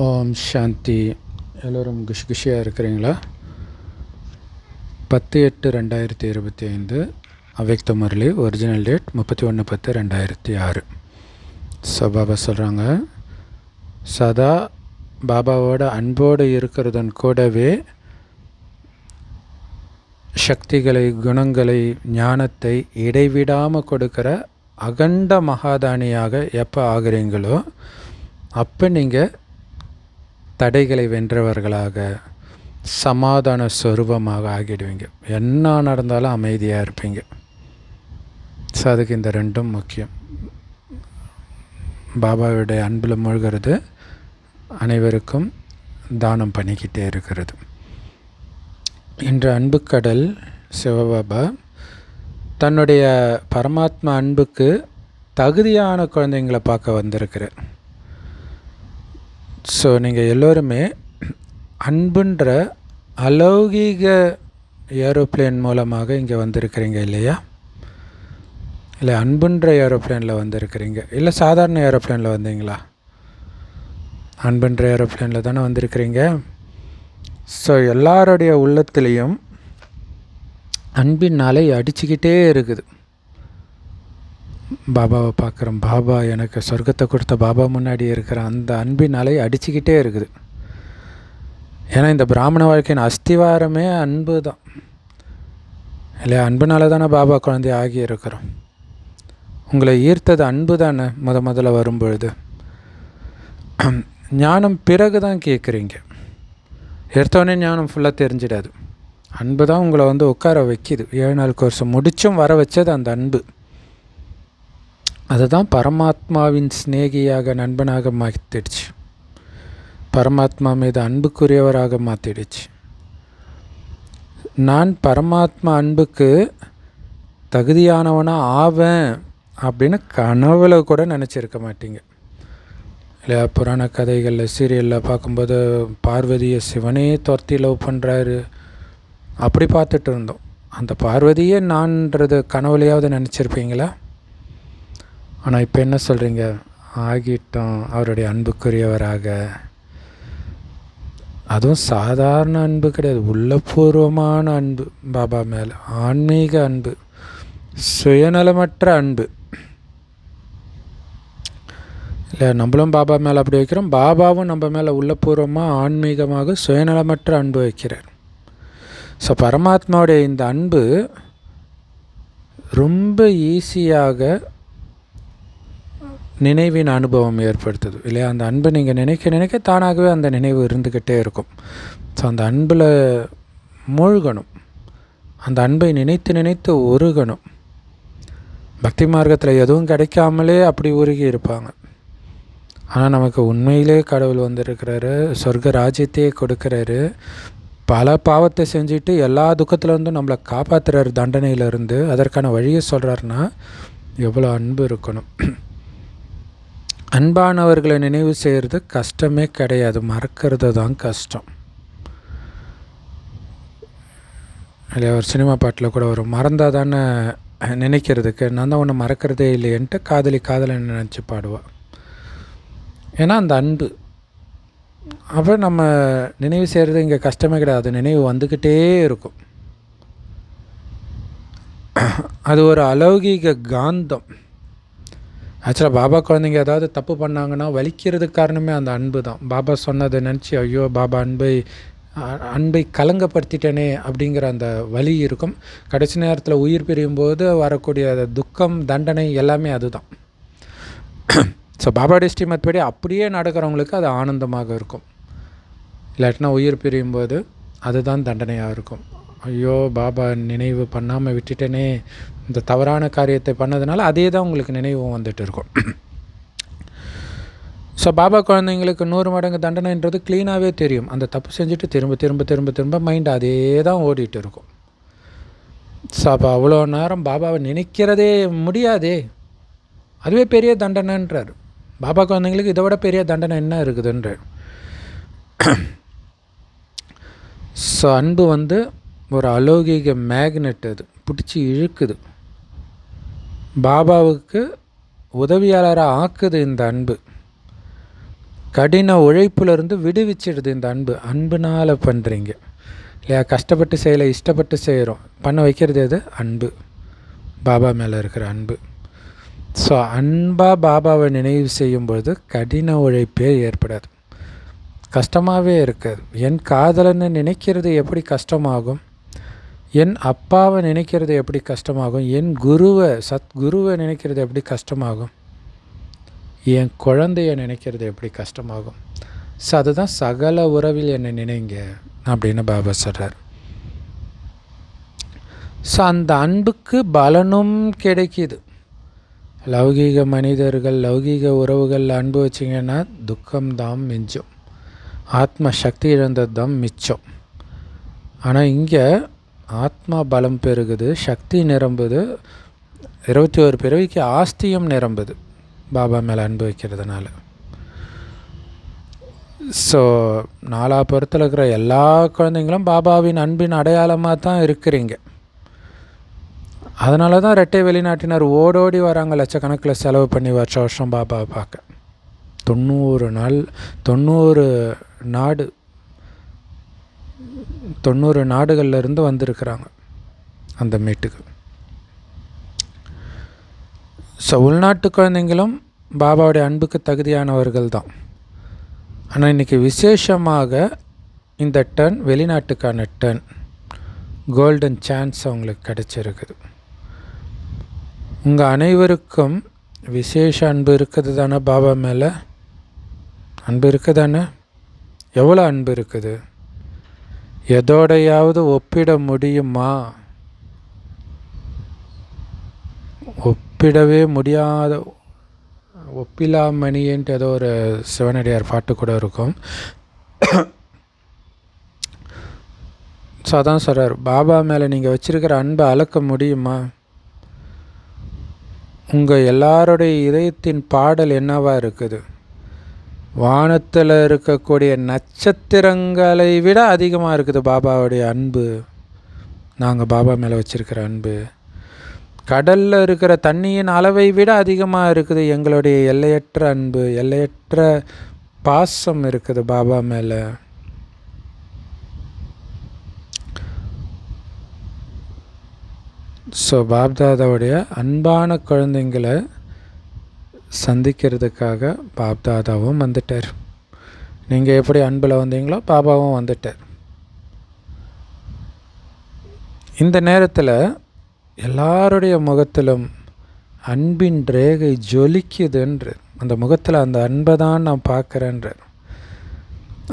ஓம் சாந்தி. எல்லோரும் குஷியாக இருக்கிறீங்களா? 10/8/2025 அவ்யக்த Murali. Original date 31/10/2006. So Baba சொல்கிறாங்க, சதா பாபாவோட அன்போடு இருக்கிறதன் கூடவே சக்திகளை, குணங்களை, ஞானத்தை இடைவிடாமல் கொடுக்குற அகண்ட மகாதானியாக எப்போ ஆகிறீங்களோ அப்போ நீங்கள் தடைகளை வென்றவர்களாக, சமாதான ஸ்வரூபமாக ஆகிடுவீங்க. என்ன நடந்தாலும் அமைதியாக இருப்பீங்க. ஸோ அதுக்கு இந்த ரெண்டும் முக்கியம். பாபாவுடைய அன்பில் மூழ்கிறது, அனைவருக்கும் தானம் பண்ணிக்கிட்டே இருக்கிறது. இன்று அன்புக்கடல் சிவபாபா தன்னுடைய பரமாத்மா அன்புக்கு தகுதியான குழந்தைங்களை பார்க்க வந்திருக்கிறார். ஸோ நீங்கள் எல்லோருமே அன்புன்ற அலௌகீக ஏரோப்ளேன் மூலமாக இங்கே வந்திருக்கிறீங்க இல்லையா? இல்லை அன்புன்ற ஏரோப்ளேனில் வந்திருக்கிறீங்க, இல்லை சாதாரண ஏரோப்ளேனில் வந்தீங்களா? அன்புன்ற ஏரோப்ளேனில் தானே வந்திருக்கிறீங்க. ஸோ எல்லாருடைய உள்ளத்துலேயும் அன்பின் அலை அடிச்சுக்கிட்டே இருக்குது. பாபாவை பார்க்குறோம், பாபா எனக்கு சொர்க்கத்தை கொடுத்த பாபா முன்னாடி இருக்கிற அந்த அன்பின் அலை அடிச்சுக்கிட்டே இருக்குது. ஏன்னா இந்த பிராமண வாழ்க்கையின் அஸ்திவாரமே அன்பு தான் இல்லையா? அன்புனால தானே பாபா குழந்தை ஆகி இருக்கிறோம். உங்களை ஈர்த்தது அன்பு தானே முதல்ல வரும்பொழுது. ஞானம் பிறகு தான் கேட்குறீங்க. எடுத்தோடனே ஞானம் ஃபுல்லாக தெரிஞ்சிடாது. அன்பு தான் உங்களை உட்கார வைக்கிது. 7 நாள் கோர்ஸ் முடிச்சும் வர வச்சது அந்த அன்பு. அதுதான் பரமாத்மாவின் சிநேகியாக, நண்பனாக மாற்றிடுச்சு. பரமாத்மா மீது அன்புக்குரியவராக மாற்றிடுச்சு. நான் பரமாத்மா அன்புக்கு தகுதியானவனாக ஆவேன் அப்படின்னு கனவுல கூட நினச்சிருக்க மாட்டீங்க இல்லையா? புராண கதைகளில், சீரியலில் பார்க்கும்போது பார்வதியை சிவனே துரத்தி லவ் பண்ணுறாரு அப்படி பார்த்துட்டு இருந்தோம். அந்த பார்வதியே நான்ன்றது கனவுலையாவது நினச்சிருப்பீங்களா? ஆனால் இப்போ என்ன சொல்கிறீங்க? ஆகிட்டோம் அவருடைய அன்புக்குரியவராக. அதுவும் சாதாரண அன்பு கிடையாது, உள்ளபூர்வமான அன்பு பாபா மேலே, ஆன்மீக அன்பு, சுயநலமற்ற அன்பு இல்லை? நம்மளும் பாபா மேலே அப்படி வைக்கிறோம், பாபாவும் நம்ம மேலே உள்ளபூர்வமாக, ஆன்மீகமாக, சுயநலமற்ற அன்பு வைக்கிறார். ஸோ பரமாத்மாவுடைய இந்த அன்பு ரொம்ப ஈஸியாக நினைவின் அனுபவம் ஏற்படுத்துது இல்லையா? அந்த அன்பை நீங்கள் நினைக்க தானாகவே அந்த நினைவு இருந்துக்கிட்டே இருக்கும். ஸோ அந்த அன்பில் மூழ்கணும், அந்த அன்பை நினைத்து உருகணும். பக்தி மார்க்கத்தில் எதுவும் கிடைக்காமலே அப்படி உருகி இருப்பாங்க. ஆனால் நமக்கு உண்மையிலே கடவுள் வந்திருக்கிறாரு, சொர்க்க ராஜ்யத்தையே கொடுக்குறாரு. பல பாவத்தை செஞ்சுட்டு எல்லா துக்கத்துலேருந்தும் நம்மளை காப்பாற்றுறாரு, தண்டனையிலேருந்து. அதற்கான வழியை சொல்கிறாருன்னா எவ்வளோ அன்பு இருக்கணும். அன்பானவர்களை நினைவு செய்கிறது கஷ்டமே கிடையாது, மறக்கிறது தான் கஷ்டம் இல்லையா? ஒரு சினிமா பாட்டில் கூட ஒரு மறந்தால் தானே நினைக்கிறதுக்கு, நான் தான் ஒன்று மறக்கிறதே இல்லையன்ட்டு காதலை நினச்சி பாடுவாள். ஏன்னா அந்த அன்பு. அப்போ நம்ம நினைவு செய்கிறது இங்கே கஷ்டமே கிடையாது, நினைவு வந்துக்கிட்டே இருக்கும். அது ஒரு அலௌகீக காந்தம். ஆக்சுவலாக பாபா குழந்தைங்க ஏதாவது தப்பு பண்ணாங்கன்னா வலிக்கிறதுக்கு காரணமே அந்த அன்பு தான். பாபா சொன்னதை நினச்சி, ஐயோ பாபா அன்பை கலங்கப்படுத்திட்டேனே அப்படிங்கிற அந்த வலி இருக்கும். கடைசி நேரத்தில் உயிர் பிரியும் போது வரக்கூடிய துக்கம், தண்டனை எல்லாமே அதுதான். ஸோ பாபாவுடைய ஸ்ரீமத்படி அப்படியே நடக்கிறவங்களுக்கு அது ஆனந்தமாக இருக்கும். இல்லாட்டினா உயிர் பிரியும் போது அதுதான் தண்டனையாக இருக்கும். ஐயோ பாபா நினைவு பண்ணாமல் விட்டுட்டேனே, இந்த தவறான காரியத்தை பண்ணதுனால அதே தான் உங்களுக்கு நினைவும் வந்துட்டு இருக்கும். ஸோ பாபா குழந்தைங்களுக்கு 100 மடங்கு தண்டனைன்றது க்ளீனாகவே தெரியும். அந்த தப்பு செஞ்சுட்டு திரும்ப மைண்ட் அதே தான் ஓடிட்டு இருக்கும். ஸோ அப்போ அவ்வளோ நேரம் பாபாவை நினைக்கிறதே முடியாதே, அதுவே பெரிய தண்டனைன்றார். பாபா குழந்தைங்களுக்கு இதை விட பெரிய தண்டனை என்ன இருக்குதுன்றார். ஸோ அன்பு ஒரு அலௌகீக மேக்னெட், அது பிடிச்சி இழுக்குது, பாபாவுக்கு உதவியாளராக ஆக்குது இந்த அன்பு. கடின உழைப்புலேருந்து விடுவிச்சிடுது இந்த அன்பு. அன்புனால் பண்ணுறீங்க இல்லையா? கஷ்டப்பட்டு செய்யலை, இஷ்டப்பட்டு செய்கிறோம். பண்ண வைக்கிறது எது? அன்பு, பாபா மேலே இருக்கிற அன்பு. ஸோ அன்பாக பாபாவை நினைவு செய்யும்பொழுது கடின உழைப்பே ஏற்படாது, கஷ்டமாகவே இருக்காது. என் காதலன்னு நினைக்கிறது எப்படி கஷ்டமாகும்? என் அப்பாவை நினைக்கிறது எப்படி கஷ்டமாகும்? என் குருவை, சத்குருவை நினைக்கிறது எப்படி கஷ்டமாகும்? என் குழந்தைய நினைக்கிறது எப்படி கஷ்டமாகும்? ஸோ அதுதான் சகல உறவில் என்னை நினைங்க அப்படின்னு பாபா சொல்கிறார். ஸோ அந்த அன்புக்கு பலனும் கிடைக்கிது. லௌகீக மனிதர்கள், லௌகீக உறவுகளில் அன்பு வச்சிங்கன்னா துக்கம்தான் மிஞ்சும், ஆத்ம சக்தி இழந்தது தான் மிச்சம். ஆனால் இங்கே ஆத்மா பலம் பெருகுது, சக்தி நிரம்புது, 21 பிறவிக்கு ஆஸ்தியும் நிரம்புது பாபா மேலே அன்பு வைக்கிறதுனால. ஸோ நாலாபுரத்தில் இருக்கிற எல்லா குழந்தைங்களும் பாபாவின் அன்பின் அடையாளமாக தான் இருக்கிறீங்க. அதனால தான் ரெட்டை வெளிநாட்டினர் ஓடோடி வராங்க, லட்சக்கணக்கில் செலவு பண்ணி வருஷம் வருஷம் பாபாவை பார்க்க. 90 நாள், 90 நாடுகள்லேருந்து வந்திருக்கிறாங்க அந்த மீட்டுக்கு. ஸோ உள்நாட்டு குழந்தைங்களும் பாபாவுடைய அன்புக்கு தகுதியானவர்கள் தான். ஆனால் இன்றைக்கி விசேஷமாக இந்த டர்ன் வெளிநாட்டுக்கான டர்ன், கோல்டன் சான்ஸ் அவங்களுக்கு கிடச்சிருக்குது. உங்கள் அனைவருக்கும் விசேஷ அன்பு இருக்குது தானே? பாபா மேலே அன்பு இருக்குது தானே? எவ்வளோ அன்பு இருக்குது? எதோடையாவது ஒப்பிட முடியுமா? ஒப்பிடவே முடியாத, ஒப்பிலாமணின்ட்டு ஏதோ ஒரு சிவனடியார் பாட்டு கூட இருக்கும். ஸோ அதான் சொல்கிறார், பாபா மேலே நீங்கள் வச்சுருக்கிற அன்பை அளக்க முடியுமா? உங்கள் எல்லாருடைய இதயத்தின் பாடல் என்னவாக இருக்குது? வானத்தில் இருக்கக்கூடிய நட்சத்திரங்களை விட அதிகமாக இருக்குது பாபாவுடைய அன்பு. நாங்கள் பாபா மேலே வச்சுருக்கிற அன்பு. கடலில் இருக்கிற தண்ணியின் அளவை விட அதிகமாக இருக்குது எங்களுடைய எல்லையற்ற அன்பு, எல்லையற்ற பாசம் இருக்குது பாபா மேலே. ஸோ பாப்தாதாவுடைய அன்பான குழந்தைங்களை சந்திக்கிறதுக்காக பாப்தாதாவும் வந்துட்டார். நீங்கள் எப்படி அன்பில் வந்தீங்களோ பாபாவும் வந்துட்டார். இந்த நேரத்தில் எல்லாருடைய முகத்திலும் அன்பின் ரேகை ஜொலிக்குதுன்றார். அந்த முகத்தில் அந்த அன்பை தான் நான் பார்க்குறேன்றார்.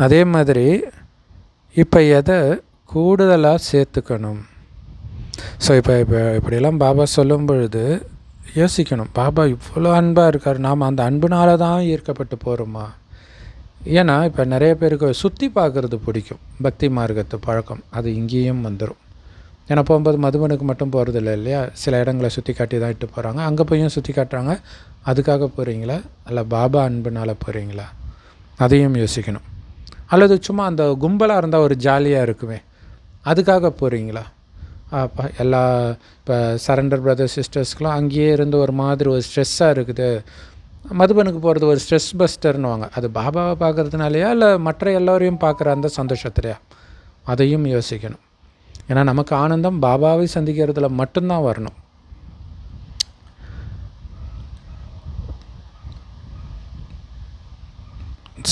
அதே மாதிரி இப்போ எதை கூடுதலாக சேர்த்துக்கணும்? ஸோ இப்போ இப்படியெல்லாம் பாபா சொல்லும் பொழுது யோசிக்கணும், பாபா இவ்வளோ அன்பாக இருக்கார், நாம் அந்த அன்புனால தான் ஈர்க்கப்பட்டு போகிறோமா? ஏன்னா இப்போ நிறைய பேருக்கு சுற்றி பார்க்குறது பிடிக்கும், பக்தி மார்க்கத்து பழக்கம், அது இங்கேயும் வந்துடும். ஏன்னா போகும்போது மதுபனுக்கு மட்டும் போகிறது இல்லை இல்லையா? சில இடங்களை சுற்றி காட்டி தான் இட்டு போகிறாங்க, அங்கே போயும் சுற்றி காட்டுறாங்க. அதுக்காக போகிறீங்களா இல்லை பாபா அன்புனால் போகிறீங்களா? அதையும் யோசிக்கணும். அல்லது சும்மா அந்த கும்பலாக இருந்தால் ஒரு ஜாலியாக இருக்குமே, அதுக்காக போகிறீங்களா? எல்லா இப்போ சரண்டர் பிரதர்ஸ் சிஸ்டர்ஸ்க்கெலாம் அங்கேயே இருந்து ஒரு மாதிரி ஒரு ஸ்ட்ரெஸ்ஸாக இருக்குது, மதுபனுக்கு போகிறது ஒரு ஸ்ட்ரெஸ் பஸ்டர்னுவாங்க. அது பாபாவை பார்க்குறதுனாலையா இல்லை மற்ற எல்லோரையும் பார்க்குற அந்த சந்தோஷத்துலையா? அதையும் யோசிக்கணும். ஏன்னா நமக்கு ஆனந்தம் பாபாவை சந்திக்கிறதுல மட்டும்தான் வரணும்.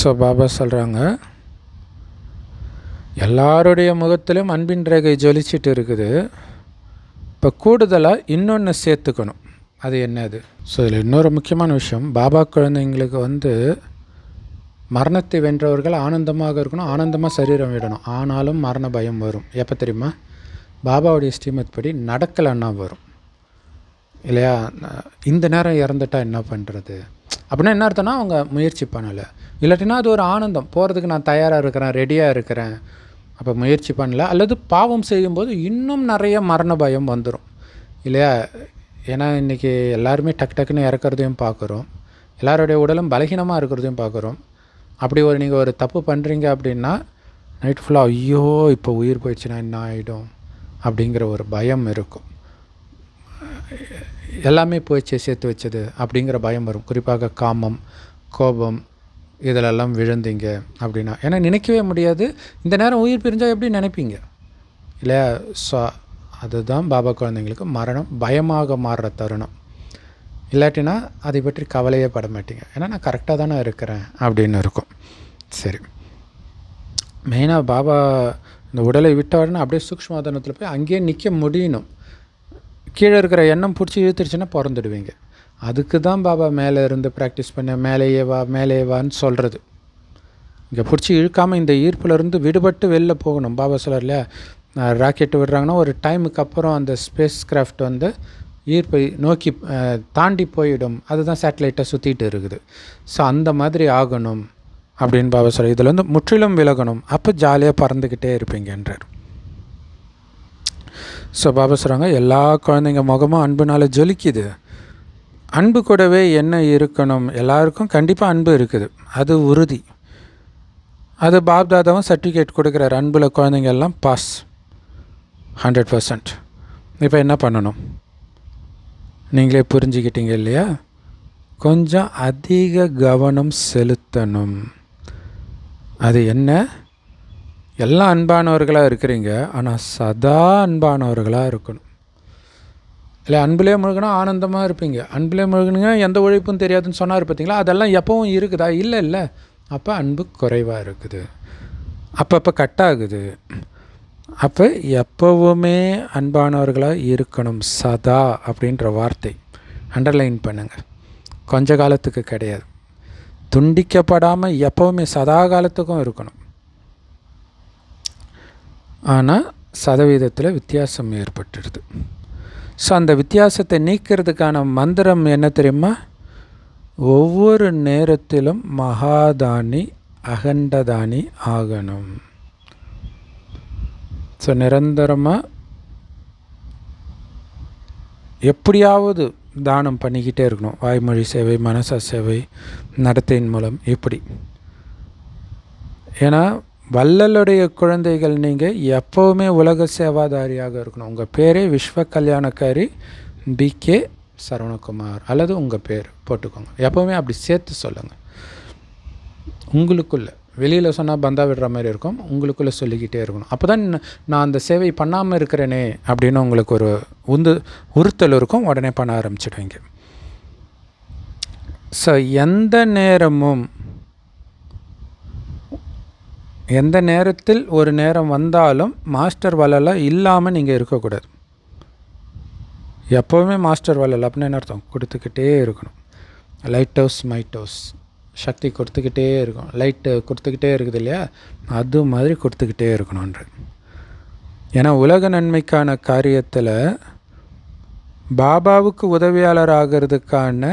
ஸோ பாபா சொல்கிறாங்க, எல்லாருடைய முகத்திலும் அன்பின் ரேகை ஜொலிச்சிட்டு இருக்குது. இப்போ கூடுதலாக இன்னொன்று சேர்த்துக்கணும். அது என்னது? ஸோ இதில் இன்னொரு முக்கியமான விஷயம், பாபா குழந்தைங்களுக்கு மரணத்தை வென்றவர்கள் ஆனந்தமாக இருக்கணும், ஆனந்தமாக சரீரம் விடணும். ஆனாலும் மரண பயம் வரும். எப்போ தெரியுமா? பாபாவுடைய ஸ்ரீமத் படி நடக்கலைன்னா வரும் இல்லையா? இந்த நேரம் இறந்துட்டால் என்ன பண்ணுறது அப்படின்னா என்ன அர்த்தம்னா அவங்க முயற்சி பண்ணலை. இல்லாட்டினா அது ஒரு ஆனந்தம், போகிறதுக்கு நான் தயாராக இருக்கிறேன், ரெடியாக இருக்கிறேன், அப்போ முயற்சி பண்ணல. அல்லது பாவம் செய்யும்போது இன்னும் நிறைய மரண பயம் வந்துடும் இல்லையா? ஏன்னா இன்றைக்கி எல்லாருமே டக்குன்னு இறக்குறதையும் பார்க்குறோம், எல்லாருடைய உடலும் பலகீனமாக இருக்கிறதையும் பார்க்குறோம். அப்படி நீங்கள் ஒரு தப்பு பண்ணுறீங்க அப்படின்னா நைட் ஃபுல்லாக ஐயோ இப்போ உயிர் போயிடுச்சுன்னா என்ன ஆகிடும் அப்படிங்கிற ஒரு பயம் இருக்கும். எல்லாமே போயிடுச்சு சேர்த்து வச்சது அப்படிங்கிற பயம் வரும். குறிப்பாக காமம், கோபம், இதிலெல்லாம் விழுந்தீங்க அப்படின்னா. ஏன்னா நினைக்கவே முடியாது. இந்த நேரம் உயிர் பிரிஞ்சால் எப்படி நினைப்பீங்க இல்லையா? ஸோ அதுதான் பாபா குழந்தைங்களுக்கு மரணம் பயமாக மாறுற தருணம். இல்லாட்டினா அதை பற்றி கவலையே பட மாட்டீங்க. ஏன்னா நான் கரெக்டாக தானே இருக்கிறேன் அப்படின்னு இருக்கும். சரி, மெயினாக பாபா இந்த உடலை விட்டாருன்னா அப்படியே சூக்ஷ்மதனத்தில் போய் அங்கேயே நிற்க முடியணும். கீழே இருக்கிற எண்ணம் பிடிச்சி இழுத்துருச்சுன்னா பிறந்துடுவீங்க. அதுக்கு தான் பாபா மேலே இருந்து ப்ராக்டிஸ் பண்ண மேலேயே வான்னு சொல்கிறது. இங்கே பிடிச்சி இழுக்காமல் இந்த ஈர்ப்புலேருந்து விடுபட்டு வெளில போகணும். பாபா சொல்கிறார் இல்லையா, ராக்கெட்டு விடுறாங்கன்னா ஒரு டைமுக்கு அப்புறம் அந்த ஸ்பேஸ் கிராஃப்ட் வந்து ஈர்ப்பை நோக்கி தாண்டி போயிடும். அதுதான் சேட்டலைட்டை சுற்றிட்டு இருக்குது. ஸோ அந்த மாதிரி ஆகணும் அப்படின்னு பாபா சொல்கிறார். இதுலேருந்து முற்றிலும் விலகணும். அப்போ ஜாலியாக பறந்துக்கிட்டே இருப்பீங்கன்றார். ஸோ பாபா சொல்கிறாங்க, எல்லா குழந்தைங்க முகமும் அன்புனால் ஜொலிக்குது. அன்பு கூடவே என்ன இருக்கணும்? எல்லாருக்கும் கண்டிப்பாக அன்பு இருக்குது, அது உறுதி. அது பாப்தாதாவும் சர்டிஃபிகேட் கொடுக்குறாரு. அன்பில் குழந்தைங்க எல்லாம் பாஸ் 100%. இப்போ என்ன பண்ணணும் நீங்களே புரிஞ்சுக்கிட்டீங்க இல்லையா? கொஞ்சம் அதிக கவனம் செலுத்தணும். அது என்ன? எல்லாம் அன்பானவர்களாக இருக்கிறீங்க, ஆனால் சதா அன்பானவர்களாக இருக்கணும். இல்லை அன்பிலே முழுகினா ஆனந்தமாக இருப்பீங்க. அன்பிலே முழுகினுங்க எந்த உழைப்பும் தெரியாதுன்னு சொன்னார் பார்த்தீங்களா? அதெல்லாம் எப்பவும் இருக்குதா? இல்லை. அப்போ அன்பு குறைவாக இருக்குது, அப்பப்போ கட்டாகுது. அப்போ எப்போவுமே அன்பானவர்களாக இருக்கணும். சதா அப்படின்ற வார்த்தை அண்டர்லைன் பண்ணுங்கள். கொஞ்ச காலத்துக்கு கிடையாது, துண்டிக்கப்படாமல் எப்போவுமே சதா காலத்துக்கும் இருக்கணும். ஆனால் சதவீதத்தில் வித்தியாசம் ஏற்பட்டுடுது. ஸோ அந்த வித்தியாசத்தை நீக்கிறதுக்கான மந்திரம் என்ன தெரியுமா? ஒவ்வொரு நேரத்திலும் மகாதானி அகண்டதானி ஆகணும். ஸோ நிரந்தரமாக எப்படியாவது தானம் பண்ணிக்கிட்டே இருக்கணும். வாய்மொழி சேவை, மனச சேவை, நடத்தையின் மூலம் இப்படி. ஏன்னா வள்ளலுடைய குழந்தைகள் நீங்கள் எப்போவுமே உலக சேவாதாரியாக இருக்கணும். உங்கள் பேரே விஸ்வ கல்யாணக்காரி BK சரவணகுமார் அல்லது உங்கள் பேர் போட்டுக்கோங்க. எப்போவுமே அப்படி சேர்த்து சொல்லுங்கள். உங்களுக்குள்ளே, வெளியில் சொன்னால் பந்தா விடுற மாதிரி இருக்கும், உங்களுக்குள்ளே சொல்லிக்கிட்டே இருக்கணும். அப்போ தான் நான் அந்த சேவை பண்ணாமல் இருக்கிறேனே அப்படின்னு உங்களுக்கு ஒரு உறுத்தல் இருக்கும், உடனே பண்ண ஆரம்பிச்சிடுவீங்க. ஸோ எந்த நேரத்தில் ஒரு நேரம் வந்தாலும் மாஸ்டர் வள்ளலாக இல்லாமல் நீங்கள் இருக்கக்கூடாது. எப்போவுமே மாஸ்டர் வள்ளல் அப்படின்னு என்ன அர்த்தம்? கொடுத்துக்கிட்டே இருக்கணும். லைட் ஹவுஸ் மைட் ஹவுஸ் சக்தி கொடுத்துக்கிட்டே இருக்கும். லைட்டு கொடுத்துக்கிட்டே இருக்குது இல்லையா, அது மாதிரி கொடுத்துக்கிட்டே இருக்கணுன்ற. ஏன்னா உலக நன்மைக்கான காரியத்தில் பாபாவுக்கு உதவியாளர் ஆகிறதுக்கான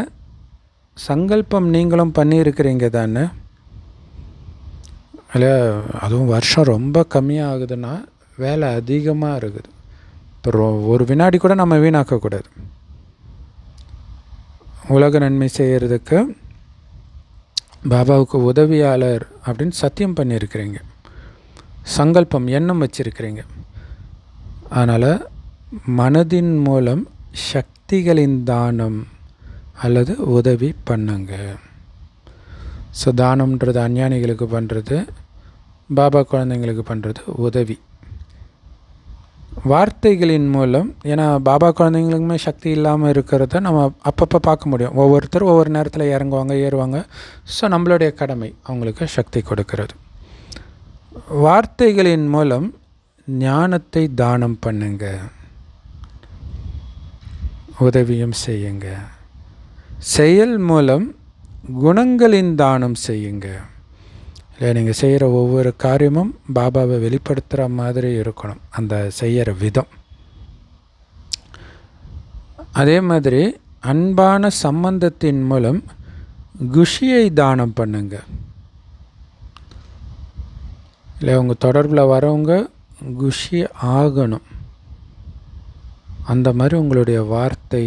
சங்கல்பம் நீங்களும் பண்ணியிருக்கிறீங்க தானே? இல்லை அதுவும் வருஷம் ரொம்ப கம்மியாக ஆகுதுன்னா வேலை அதிகமாக இருக்குது. இப்போ ஒரு வினாடி கூட நம்ம வீணாக்கக்கூடாது. உலக நன்மை செய்கிறதுக்கு பாபாவுக்கு உதவியாளர் அப்படின்னு சத்தியம் பண்ணியிருக்கிறீங்க, சங்கல்பம் எண்ணம் வச்சிருக்கிறீங்க. அதனால் மனதின் மூலம் சக்திகளின் தானம் அல்லது உதவி பண்ணுங்க. ஸோ தானம்ன்றது அஞ்ஞானிகளுக்கு பண்ணுறது, பாபா குழந்தைங்களுக்கு பண்ணுறது உதவி. வார்த்தைகளின் மூலம், ஏன்னா பாபா குழந்தைங்களுக்குமே சக்தி இல்லாமல் இருக்கிறத நம்ம அப்பப்போ பார்க்க முடியும். ஒவ்வொருத்தரும் ஒவ்வொரு நேரத்தில் இறங்குவாங்க ஏறுவாங்க. ஸோ நம்மளுடைய கடமை அவங்களுக்கு சக்தி கொடுக்கறது. வார்த்தைகளின் மூலம் ஞானத்தை தானம் பண்ணுங்க, உதவியும் செய்யுங்க. செயல் மூலம் குணங்களின் தானம் செய்யுங்க. இல்லை நீங்கள் செய்கிற ஒவ்வொரு காரியமும் பாபாவை வெளிப்படுத்துகிற மாதிரி இருக்கணும் அந்த செய்கிற விதம். அதே மாதிரி அன்பான சம்பந்தத்தின் மூலம் குஷியை தானம் பண்ணுங்க. இல்லை உங்கள் தொடர்பில் வரவங்க குஷி ஆகணும். அந்த மாதிரி உங்களுடைய வார்த்தை,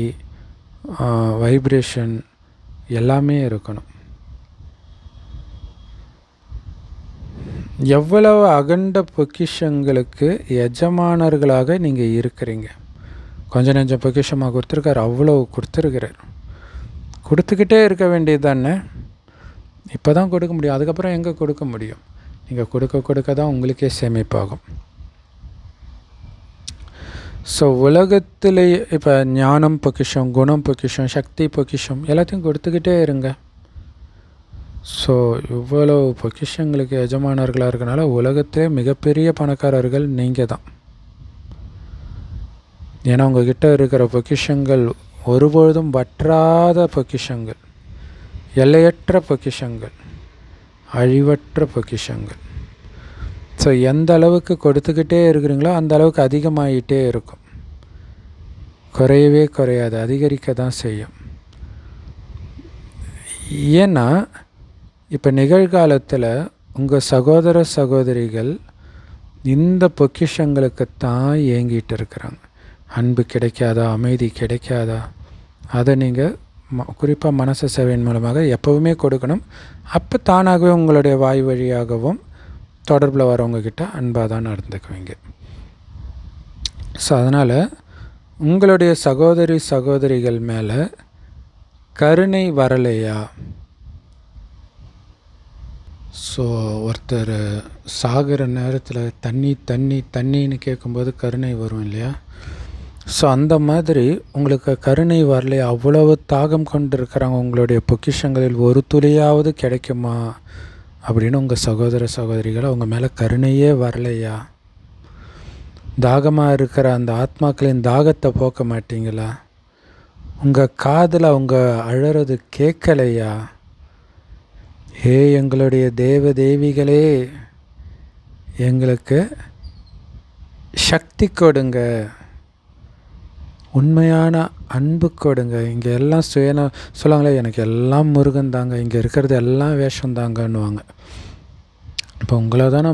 வைப்ரேஷன் எல்லாமே இருக்கணும். எவ்வளவு அகண்ட பொக்கிஷங்களுக்கு எஜமானர்களாக நீங்கள் இருக்கிறீங்க. கொஞ்சம் நெஞ்சம் பொக்கிஷமாக கொடுத்துருக்கார், அவ்வளோ கொடுத்துருக்கிறார். கொடுத்துக்கிட்டே இருக்க வேண்டியது தானே. இப்போ தான் கொடுக்க முடியும், அதுக்கப்புறம் எங்கே கொடுக்க முடியும்? நீங்கள் கொடுக்க கொடுக்க தான் உங்களுக்கே சேமிப்பாகும். ஸோ உலகத்திலேயே இப்போ ஞானம் பொக்கிஷம், குணம் பொக்கிஷம், சக்தி பொக்கிஷம் எல்லாத்தையும் கொடுத்துக்கிட்டே இருங்க. ஸோ இவ்வளோ பொக்கிஷங்களுக்கு எஜமானர்களாக இருக்கனால உலகத்திலே மிகப்பெரிய பணக்காரர்கள் நீங்கள் தான். ஏன்னா உங்ககிட்ட இருக்கிற பொக்கிஷங்கள் ஒருபொழுதும் வற்றாத பொக்கிஷங்கள், எல்லையற்ற பொக்கிஷங்கள், அழிவற்ற பொக்கிஷங்கள். ஸோ எந்த அளவுக்கு கொடுத்துக்கிட்டே இருக்கிறீங்களோ அந்த அளவுக்கு அதிகமாகிட்டே இருக்கும், குறையவே குறையாது, அதிகரிக்க தான் செய்யும். ஏன்னா இப்போ நிகழ்காலத்தில் உங்கள் சகோதர சகோதரிகள் இந்த பொக்கிஷங்களுக்குத்தான் ஏங்கிட்டு இருக்கிறாங்க. அன்பு கிடைக்காதா, அமைதி கிடைக்காதா, அதை நீங்கள் குறிப்பாக மனசு சேவையின் மூலமாக எப்போவுமே கொடுக்கணும். அப்போ தானாகவே உங்களுடைய வாய் வழியாகவும் தொடர்பில் வரவங்கக்கிட்ட அன்பாக தான் நடந்துக்குவீங்க. ஸோ அதனால் உங்களுடைய சகோதரி சகோதரிகள் மேலே கருணை வரலையா? ஸோ ஒருத்தர் சாகிற நேரத்தில் தண்ணி தண்ணி தண்ணின்னு கேட்கும்போது கருணை வரும் இல்லையா? ஸோ அந்த மாதிரி உங்களுக்கு கருணை வரலையா? அவ்வளவு தாகம் கொண்டு இருக்கிறாங்க, உங்களுடைய பொக்கிஷங்களில் ஒரு துளியாவது கிடைக்குமா அப்படின்னு உங்கள் சகோதர சகோதரிகள் அவங்க மேலே கருணையே வரலையா? தாகமாக இருக்கிற அந்த ஆத்மாக்களின் தாகத்தை போக்க மாட்டீங்களா? உங்கள் காதில் அவங்க அழறது கேட்கலையா? ஹே எங்களுடைய தேவ தேவிகளே, எங்களுக்கு சக்தி கொடுங்க, உண்மையான அன்பு கொடுங்க. இங்கே எல்லாம் சொல்லுவாங்களே, எனக்கு எல்லாம் முருகன் தாங்க, இங்கே இருக்கிறது எல்லாம் வேஷம் தாங்கன்னுவாங்க. இப்போ உங்களை தானே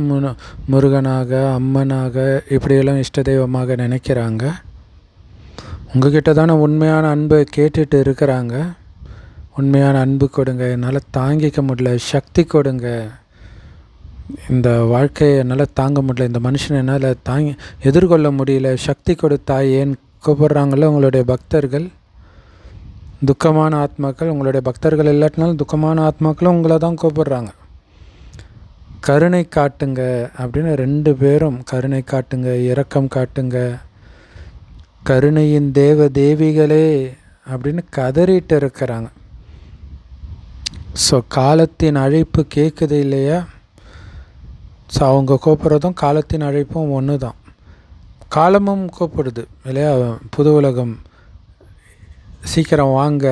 முருகனாக அம்மனாக இப்படியெல்லாம் இஷ்ட தெய்வமாக நினைக்கிறாங்க. உங்ககிட்ட தானே உண்மையான அன்பை கேட்டுட்டு இருக்கிறாங்க. உண்மையான அன்பு கொடுங்க, என்னால் தாங்கிக்க முடியல, சக்தி கொடுங்க, இந்த வாழ்க்கையை என்னால் தாங்க முடியல, இந்த மனுஷனை என்னால் எதிர்கொள்ள முடியல, சக்தி கொடுத்தா ஏன் கூப்பிட்றாங்களோ உங்களுடைய பக்தர்கள், துக்கமான ஆத்மாக்கள். உங்களுடைய பக்தர்கள் இல்லாட்டினாலும் துக்கமான ஆத்மாக்களும் உங்களை தான் கூப்பிட்றாங்க. கருணை காட்டுங்க அப்படின்னு 2 பேரும் கருணை காட்டுங்க, இரக்கம் காட்டுங்க, கருணையின் தேவ தேவிகளே அப்படின்னு கதறிட்டு இருக்கிறாங்க. ஸோ காலத்தின் அழைப்பு கேட்குது இல்லையா? ஸோ அவங்க கூப்பிட்றதும் காலத்தின் அழைப்பும் ஒன்று தான். காலமும் கூப்பிடுது இல்லையா? புது உலகம் சீக்கிரம் வாங்க,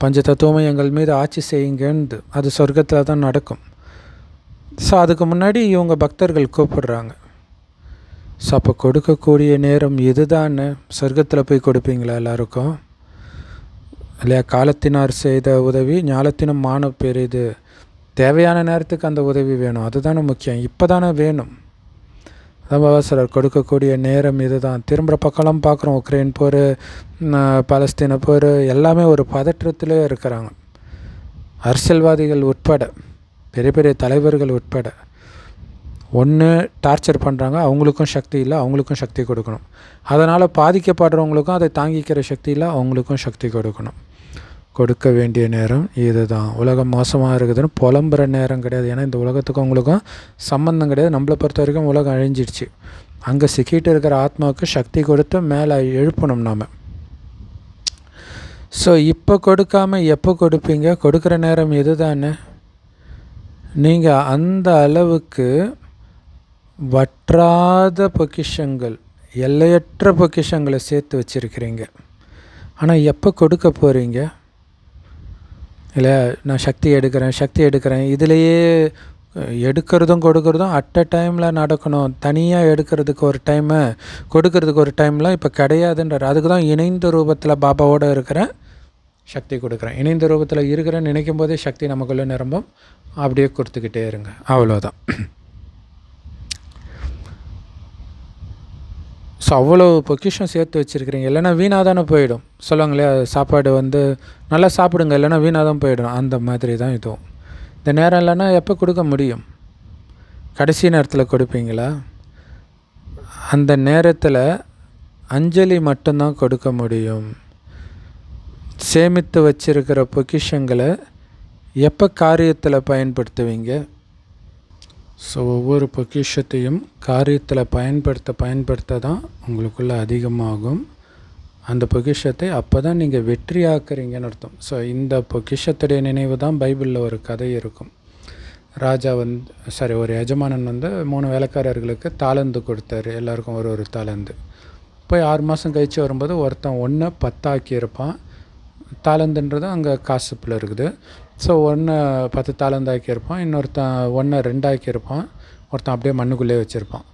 பஞ்ச தத்துவமே எங்கள் மீது ஆட்சி செய்யுங்கன்னு, அது சொர்க்கத்தில் தான் நடக்கும். ஸோ அதுக்கு முன்னாடி இவங்க பக்தர்கள் கூப்பிடுறாங்க. ஸோ அப்போ கொடுக்கக்கூடிய நேரம் இதுதானே. சொர்க்கத்தில் போய் கொடுப்பீங்களா எல்லாருக்கும் இல்லையா? காலத்தினார் செய்த உதவி ஞாலத்தினும் மான பெரிது. தேவையான நேரத்துக்கு அந்த உதவி வேணும், அதுதானே முக்கியம், இப்போ தானே வேணும். அதான் அவசரர் கொடுக்கக்கூடிய நேரம் இதுதான். திரும்புகிற பக்கம்லாம் பார்க்குறோம், உக்ரைன் போர், பாலஸ்தீன போர், எல்லாமே ஒரு பதற்றத்திலே இருக்கிறாங்க. அரசியல்வாதிகள் உட்பட, பெரிய பெரிய தலைவர்கள் உட்பட. ஒன்று டார்ச்சர் பண்ணுறாங்க, அவங்களுக்கும் சக்தி இல்லை, அவங்களுக்கும் சக்தி கொடுக்கணும். அதனால் பாதிக்கப்படுறவங்களுக்கும் அதை தாங்கிக்கிற சக்தி இல்லை, அவங்களுக்கும் சக்தி கொடுக்கணும். கொடுக்க வேண்டிய நேரம் இது தான். உலகம் மோசமாக இருக்குதுன்னு புலம்புற நேரம் கிடையாது. ஏன்னா இந்த உலகத்துக்கும் அவங்களுக்கும் சம்மந்தம் கிடையாது. நம்மளை பொறுத்த வரைக்கும் உலகம் அழிஞ்சிடுச்சு. அங்கே சிக்கிட்டு இருக்கிற ஆத்மாவுக்கு சக்தி கொடுத்து மேலே எழுப்பணும் நாம். ஸோ இப்போ கொடுக்காமல் எப்போ கொடுப்பீங்க? கொடுக்குற நேரம் இது தானே. நீங்கள் அந்த அளவுக்கு வற்றாத பொக்கிஷங்கள், எல்லையற்ற பொக்கிஷங்களை சேர்த்து வச்சுருக்கிறீங்க. ஆனால் எப்போ கொடுக்க போகிறீங்க? இல்லை நான் சக்தி எடுக்கிறேன், இதிலையே எடுக்கிறதும் கொடுக்கறதும் அட் அ டைமில் நடக்கணும். தனியாக எடுக்கிறதுக்கு ஒரு டைமு, கொடுக்கறதுக்கு ஒரு டைம்லாம் இப்போ கிடையாதுன்றார். அதுக்கு தான் இணைந்த ரூபத்தில் பாபாவோடு இருக்கிறேன், சக்தி கொடுக்குறேன். இணைந்த ரூபத்தில் இருக்கிறேன்னு நினைக்கும் போதே சக்தி நமக்குள்ளே நிரம்பும். அப்படியே கொடுத்துக்கிட்டே இருங்க, அவ்வளோதான். ஸோ அவ்வளோ பொக்கிஷம் சேர்த்து வச்சுருக்கிறீங்க. இல்லைனா வீணாக தானே போயிடும். சொல்லுவாங்களே, சாப்பாடு நல்லா சாப்பிடுங்க, இல்லைனா வீணாக தான் போயிடும். அந்த மாதிரி தான் இதுவும். இந்த நேரம் இல்லைன்னா எப்போ கொடுக்க முடியும்? கடைசி நேரத்தில் கொடுப்பீங்களா? அந்த நேரத்தில் அஞ்சலி மட்டும்தான் கொடுக்க முடியும். சேமித்து வச்சிருக்கிற பொக்கிஷங்களை எப்போ காரியத்தில் பயன்படுத்துவீங்க? ஸோ ஒவ்வொரு பொக்கிஷத்தையும் காரியத்தில் பயன்படுத்த தான் உங்களுக்குள்ளே அதிகமாகும். அந்த பொக்கிஷத்தை அப்போ தான் நீங்கள் வெற்றியாக்குறீங்கன்னு அர்த்தம். ஸோ இந்த பொக்கிஷத்துடைய நினைவு தான் பைபிளில் ஒரு கதை இருக்கும். ராஜா ஒரு எஜமானன் 3 வேலைக்காரர்களுக்கு தாளந்து கொடுத்தாரு. எல்லாருக்கும் ஒரு தாளந்து. போய் 6 மாதம் கழித்து வரும்போது ஒருத்தன் 1 10 ஆக்கியிருப்பான். தாளந்துன்றது அங்கே காசுப்பில் இருக்குது. ஸோ 1 10 தாளந்து ஆக்கியிருப்பான். இன்னொருத்தன் 1 2 ஆக்கியிருப்பான். ஒருத்தன் அப்படியே மண்ணுக்குள்ளே வச்சுருப்பான்.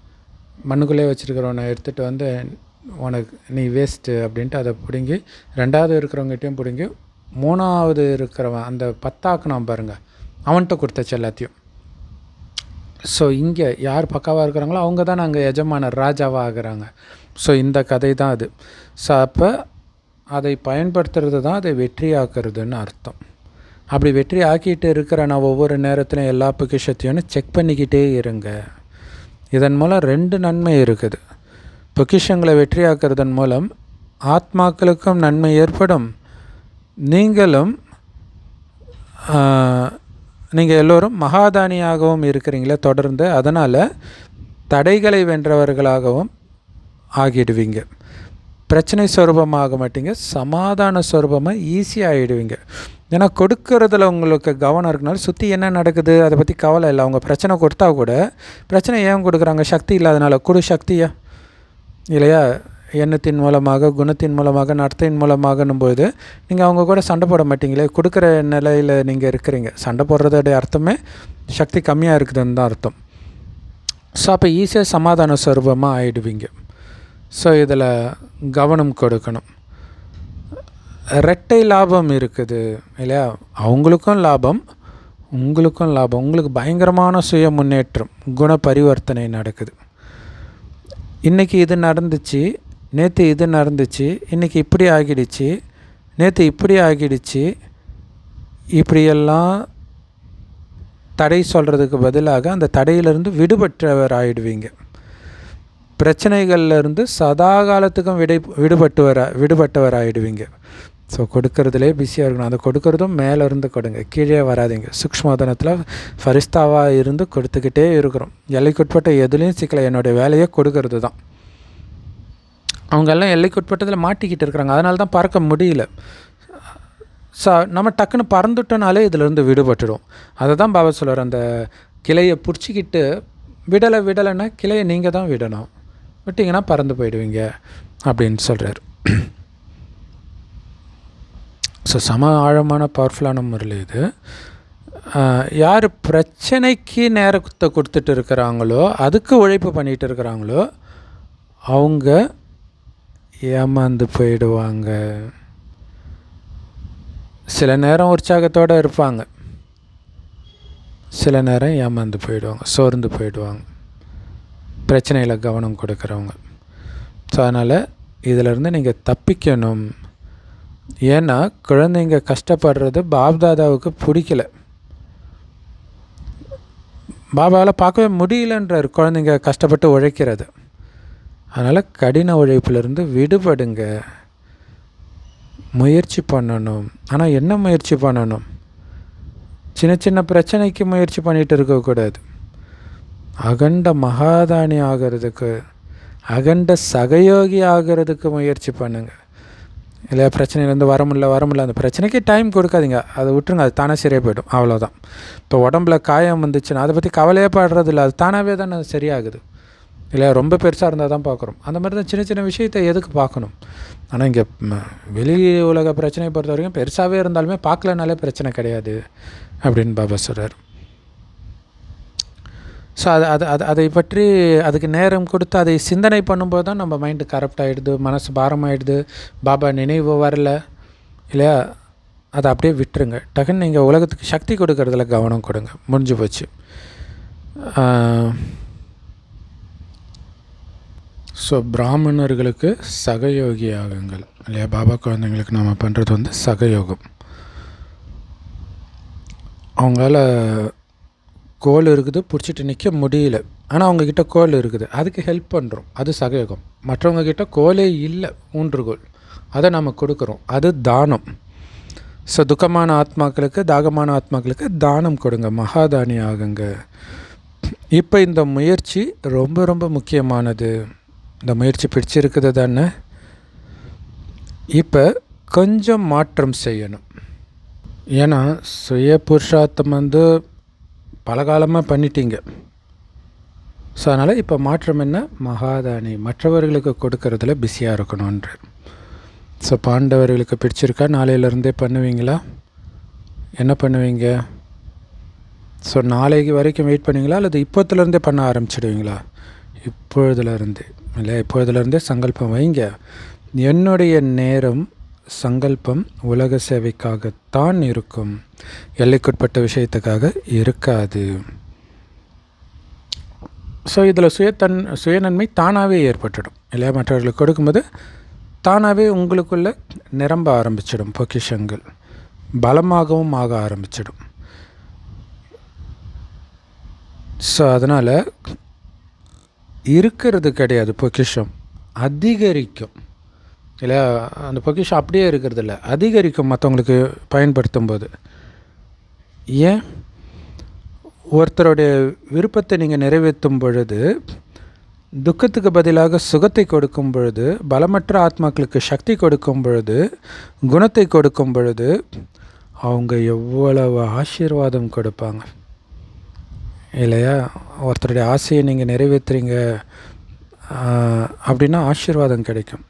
மண்ணுக்குள்ளே வச்சுருக்கிறவனை எடுத்துகிட்டு உனக்கு நீ வேஸ்ட்டு அப்படின்ட்டு அதை பிடுங்கி 2வது இருக்கிறவங்ககிட்டையும் பிடுங்கி 3வது இருக்கிறவன் அந்த 10 ஆக்குனான் பாருங்கள், அவன்கிட்ட கொடுத்தாச்சு எல்லாத்தையும். ஸோ இங்கே யார் பக்காவாக இருக்கிறாங்களோ அவங்க தான் நாங்கள் எஜமானர் ராஜாவாக ஆகிறாங்க. ஸோ இந்த கதை தான் அது. ஸோ அப்போ அதை பயன்படுத்துறது தான் அதை வெற்றியாக்குறதுன்னு அர்த்தம். அப்படி வெற்றி ஆக்கிட்டு இருக்கிற நான் ஒவ்வொரு நேரத்திலும் எல்லா பொக்கிஷத்தையும் செக் பண்ணிக்கிட்டே இருங்க. இதன் மூலம் 2 நன்மை இருக்குது. பொக்கிஷங்களை வெற்றியாக்குறதன் மூலம் ஆத்மாக்களுக்கும் நன்மை ஏற்படும். நீங்கள் எல்லோரும் மகாதானியாகவும் இருக்கிறீங்களே தொடர்ந்து. அதனால் தடைகளை வென்றவர்களாகவும் ஆகிடுவீங்க. பிரச்சனை சொரூபமாக மாட்டீங்க, சமாதான சொரூபமாக ஈஸியாக ஆகிடுவீங்க. ஏன்னா கொடுக்கறதுல உங்களுக்கு கவனம் இருக்கனால சுற்றி என்ன நடக்குது அதை பற்றி கவலை இல்லை. அவங்க பிரச்சனை கொடுத்தா கூட பிரச்சனை ஏன் கொடுக்குறாங்க? சக்தி இல்லாதனால. கொடு சக்தியா இல்லையா? எண்ணத்தின் மூலமாக, குணத்தின் மூலமாக, நடத்தையின் மூலமாகன்னும்போது நீங்கள் அவங்க கூட சண்டை போட மாட்டீங்களே. கொடுக்குற நிலையில் நீங்கள் இருக்கிறீங்க. சண்டை போடுறதோடைய அர்த்தமே சக்தி கம்மியாக இருக்குதுன்னு தான் அர்த்தம். ஸோ அப்போ ஈஸியாக சமாதான சொரூபமாக ஆகிடுவீங்க. ஸோ இதில் கவனம் கொடுக்கணும். இரட்டை லாபம் இருக்குது இல்லையா? அவங்களுக்கும் லாபம், உங்களுக்கும் லாபம். உங்களுக்கு பயங்கரமான சுய முன்னேற்றம், குண பரிவர்த்தனை நடக்குது. இன்றைக்கி இது நடந்துச்சு, நேற்று இது நடந்துச்சு, இன்றைக்கி இப்படி ஆகிடுச்சு, நேற்று இப்படி ஆகிடுச்சு. இப்படியெல்லாம் தடை சொல்கிறதுக்கு பதிலாக அந்த தடையிலிருந்து விடுபட்டவர் ஆகிடுவீங்க. பிரச்சனைகள்லேருந்து சதா காலத்துக்கும் விடுபட்டவர் ஆகிடுவீங்க. ஸோ கொடுக்கறதுலே பிஸியாக இருக்கணும். அதை கொடுக்கறதும் மேலேருந்து கொடுங்க, கீழே வராதிங்க. சூக்ஷ்மதனத்தில் ஃபரிஸ்தாவாக இருந்து கொடுத்துக்கிட்டே இருக்கிறோம். எல்லைக்குட்பட்ட எதுலேயும் சிக்கலை. என்னுடைய வேலையை கொடுக்கறது தான். அவங்கெல்லாம் எல்லைக்குட்பட்டதில் மாட்டிக்கிட்டு இருக்கிறாங்க. அதனால தான் பறக்க முடியல. நம்ம டக்குன்னு பறந்துட்டோனாலே இதிலேருந்து விடுபட்டுடும். அதை தான் பாபா சொல்கிறார், அந்த கிளையை பிடிச்சிக்கிட்டு விடலைன்னா கிளையை நீங்கள் தான் விடணும். விட்டிங்கன்னா பறந்து போயிடுவீங்க அப்படின்னு சொல்கிறார். ஸோ சம ஆழமான பவர்ஃபுல்லான முறையில் இது. யார் பிரச்சனைக்கு நேரத்தை கொடுத்துட்டு இருக்கிறாங்களோ, அதுக்கு உழைப்பு பண்ணிகிட்டு இருக்கிறாங்களோ, அவங்க ஏமாந்து போயிடுவாங்க. சில நேரம் உற்சாகத்தோடு இருப்பாங்க, சில நேரம் ஏமாந்து போயிடுவாங்க, சோர்ந்து போயிடுவாங்க. பிரச்சனையில் கவனம் கொடுக்குறவங்க. ஸோ அதனால் இதிலேருந்து நீங்கள் தப்பிக்கணும். ஏன்னா குழந்தைங்க கஷ்டப்படுறது பாப்தாதாவுக்கு பிடிக்கல. பாபாவால் பார்க்கவே முடியலன்றார் குழந்தைங்க கஷ்டப்பட்டு உழைக்கிறது. அதனால் கடின உழைப்பிலிருந்து விடுபடுங்க. முயற்சி பண்ணணும். ஆனால் என்ன முயற்சி பண்ணணும்? சின்ன சின்ன பிரச்சனைக்கு முயற்சி பண்ணிகிட்டு இருக்கக்கூடாது. அகண்ட மகாதானி ஆகிறதுக்கு, அகண்ட சகயோகி ஆகிறதுக்கு முயற்சி பண்ணுங்கள். இல்லை பிரச்சனையிலேருந்து வர முடியல, அந்த பிரச்சனைக்கு டைம் கொடுக்காதீங்க, அதை விட்டுருங்க. அது தானே சரியாக போய்டும், அவ்வளோதான். இப்போ உடம்புல காயம் வந்துச்சுன்னா அதை பற்றி கவலையே படுறது இல்லை, அது தானாகவே தானே சரியாகுது இல்லையா? ரொம்ப பெருசாக இருந்தால் தான் பார்க்குறோம். அந்த மாதிரி தான் சின்ன சின்ன விஷயத்தை எதுக்கு பார்க்கணும்? ஆனால் இங்கே வெளி உலக பிரச்சனையை பொறுத்த வரைக்கும் பெருசாகவே இருந்தாலுமே பார்க்கலனாலே பிரச்சனை கிடையாது அப்படின்னு பாபா சொல்கிறார். ஸோ அதை பற்றி அதுக்கு நேரம் கொடுத்து அதை சிந்தனை பண்ணும்போது தான் நம்ம மைண்டு கரப்ட் ஆகிடுது, மனசு பாரமாகிடுது. பாபா நினைவு வரல இல்லையா? அதை அப்படியே விட்டுருங்க. டக்குன்னு நீங்கள் உலகத்துக்கு சக்தி கொடுக்கறதுல கவனம் கொடுங்க. முடிஞ்சு போச்சு. ஸோ பிராமணர்களுக்கு சகயோகி ஆகுங்கள் இல்லையா? பாபா குழந்தைங்களுக்கு நம்ம பண்ணுறது சகயோகம். அவங்களால கோல் இருக்குது, பிடிச்சிட்டு நிற்க முடியல, ஆனால் அவங்கக்கிட்ட கோல் இருக்குது, அதுக்கு ஹெல்ப் பண்ணுறோம், அது சகயோகம். மற்றவங்கக்கிட்ட கோலே இல்லை, ஊன்றுகோல், அதை நம்ம கொடுக்குறோம், அது தானம். ஸோ துக்கமான ஆத்மாக்களுக்கு, தாகமான ஆத்மாக்களுக்கு தானம் கொடுங்க, மகாதானி ஆகுங்க. இப்போ இந்த முயற்சி ரொம்ப ரொம்ப முக்கியமானது. இந்த முயற்சி பிடிச்சிருக்குது தானே? இப்போ கொஞ்சம் மாற்றம் செய்யணும். ஏன்னா சுய புருஷார்த்தம் பல காலமாக பண்ணிட்டீங்க. ஸோ அதனால் இப்போ மாற்றம் என்ன? மகாதானி, மற்றவர்களுக்கு கொடுக்கறதுல பிஸியாக இருக்கணுன்ற. ஸோ பாண்டவர்களுக்கு பிடிச்சிருக்கா? நாளையிலேருந்தே பண்ணுவீங்களா? என்ன பண்ணுவீங்க? ஸோ நாளைக்கு வரைக்கும் வெயிட் பண்ணுவீங்களா அல்லது இப்போத்துலேருந்தே பண்ண ஆரம்பிச்சிடுவீங்களா? இப்பொழுதுலேருந்தே இல்லை, இப்பொழுதுலேருந்தே சங்கல்பம் வைங்க. என்னுடைய நேரம் சங்கல்பம் உலக சேவைக்காகத்தான் இருக்கும், எல்லைக்குட்பட்ட விஷயத்துக்காக இருக்காது. ஸோ இதில் சுயநன்மை தானாகவே ஏற்பட்டுடும் இல்லையா? மற்றவர்களுக்கு கொடுக்கும்போது தானாகவே உங்களுக்குள்ளே நிரம்ப ஆரம்பிச்சிடும், பொக்கிஷங்கள் பலமாகவும் ஆக ஆரம்பிச்சிடும். ஸோ அதனால் இருக்கிறது கிடையாது, பொக்கிஷம் அதிகரிக்கும் இல்லையா? அந்த பொக்கிஷம் அப்படியே இருக்கிறது இல்லை, அதிகரிக்கும் மற்றவங்களுக்கு பயன்படுத்தும் போது. ஏன்? ஒருத்தருடைய விருப்பத்தை நீங்கள் நிறைவேற்றும் பொழுது, துக்கத்துக்கு பதிலாக சுகத்தை கொடுக்கும் பொழுது, பலமற்ற ஆத்மாக்களுக்கு சக்தி கொடுக்கும் பொழுது, குணத்தை கொடுக்கும் பொழுது, அவங்க எவ்வளவு ஆசீர்வாதம் கொடுப்பாங்க இல்லையா? ஒருத்தருடைய ஆசையை நீங்கள் நிறைவேற்றுறீங்க அப்படின்னா ஆசீர்வாதம் கிடைக்கும்.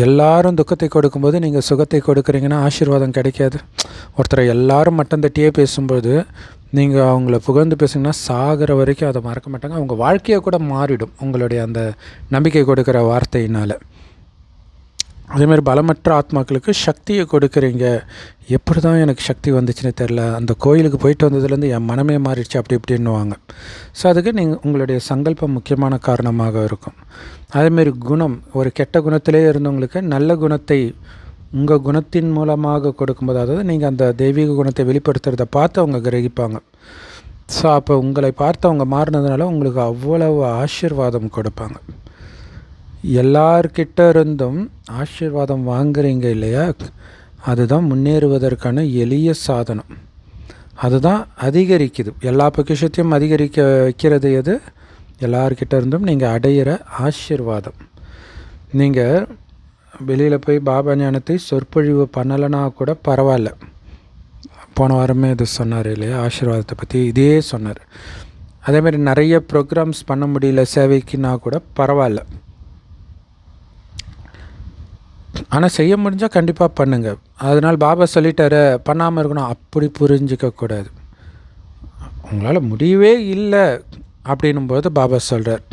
எல்லாரும் துக்கத்தை கொடுக்கும்போது நீங்கள் சுகத்தை கொடுக்குறீங்கன்னா ஆசீர்வாதம் கிடைக்காது. ஒருத்தரை எல்லாரும் மட்டம் தட்டியே பேசும்போது நீங்கள் அவங்கள புகழ்ந்து பேசுங்கன்னா சாகிற வரைக்கும் அதை மறக்க மாட்டாங்க. அவங்க வாழ்க்கையை கூட மாறிடும் உங்களுடைய அந்த நம்பிக்கை கொடுக்குற வார்த்தையினால். அதேமாதிரி பலமற்ற ஆத்மாக்களுக்கு சக்தியை கொடுக்குறீங்க. எப்படி தான் எனக்கு சக்தி வந்துச்சுன்னு தெரில, அந்த கோயிலுக்கு போயிட்டு வந்ததுலேருந்து என் மனமே மாறிடுச்சு அப்படி இப்படின்னுவாங்க. ஸோ அதுக்கு உங்களுடைய சங்கல்பம் முக்கியமான காரணமாக இருக்கும். அதேமாரி குணம், ஒரு கெட்ட குணத்திலே இருந்தவங்களுக்கு நல்ல குணத்தை உங்கள் குணத்தின் மூலமாக கொடுக்கும்போது, அதாவது நீங்கள் அந்த தெய்வீக குணத்தை வெளிப்படுத்துகிறத பார்த்து அவங்க கிரகிப்பாங்க. ஸோ அப்போ உங்களை பார்த்து அவங்க மாறினதுனால உங்களுக்கு அவ்வளவு ஆசீர்வாதம் கொடுப்பாங்க. எல்லார்கிட்ட இருந்தும் ஆசீர்வாதம் வாங்குறீங்க இல்லையா? அதுதான் முன்னேறுவதற்கான எளிய சாதனம். அதுதான் அதிகரிக்குது. எல்லா பொக்கிஷத்தையும் அதிகரிக்க வைக்கிறது எது? எல்லார்கிட்ட இருந்தும் நீங்கள் அடையிற ஆசீர்வாதம். நீங்கள் வெளியில் போய் பாபா ஞானத்தை சொற்பொழிவு பண்ணலைன்னா கூட பரவாயில்ல. போன வாரமே இது சொன்னார் இல்லையா? ஆசீர்வாதத்தை பற்றி இதே சொன்னார். அதேமாதிரி நிறைய ப்ரோக்ராம்ஸ் பண்ண முடியல சேவைக்குன்னா கூட பரவாயில்ல. ஆனால் செய்ய முடிஞ்சால் கண்டிப்பாக பண்ணுங்கள். அதனால் பாபா சொல்லிட்டாரு பண்ணாமல் இருக்கணும் அப்படி புரிஞ்சிக்கக்கூடாது. உங்களால் முடியவே இல்லை அப்படின்னும்போது பாபா சொல்கிறார்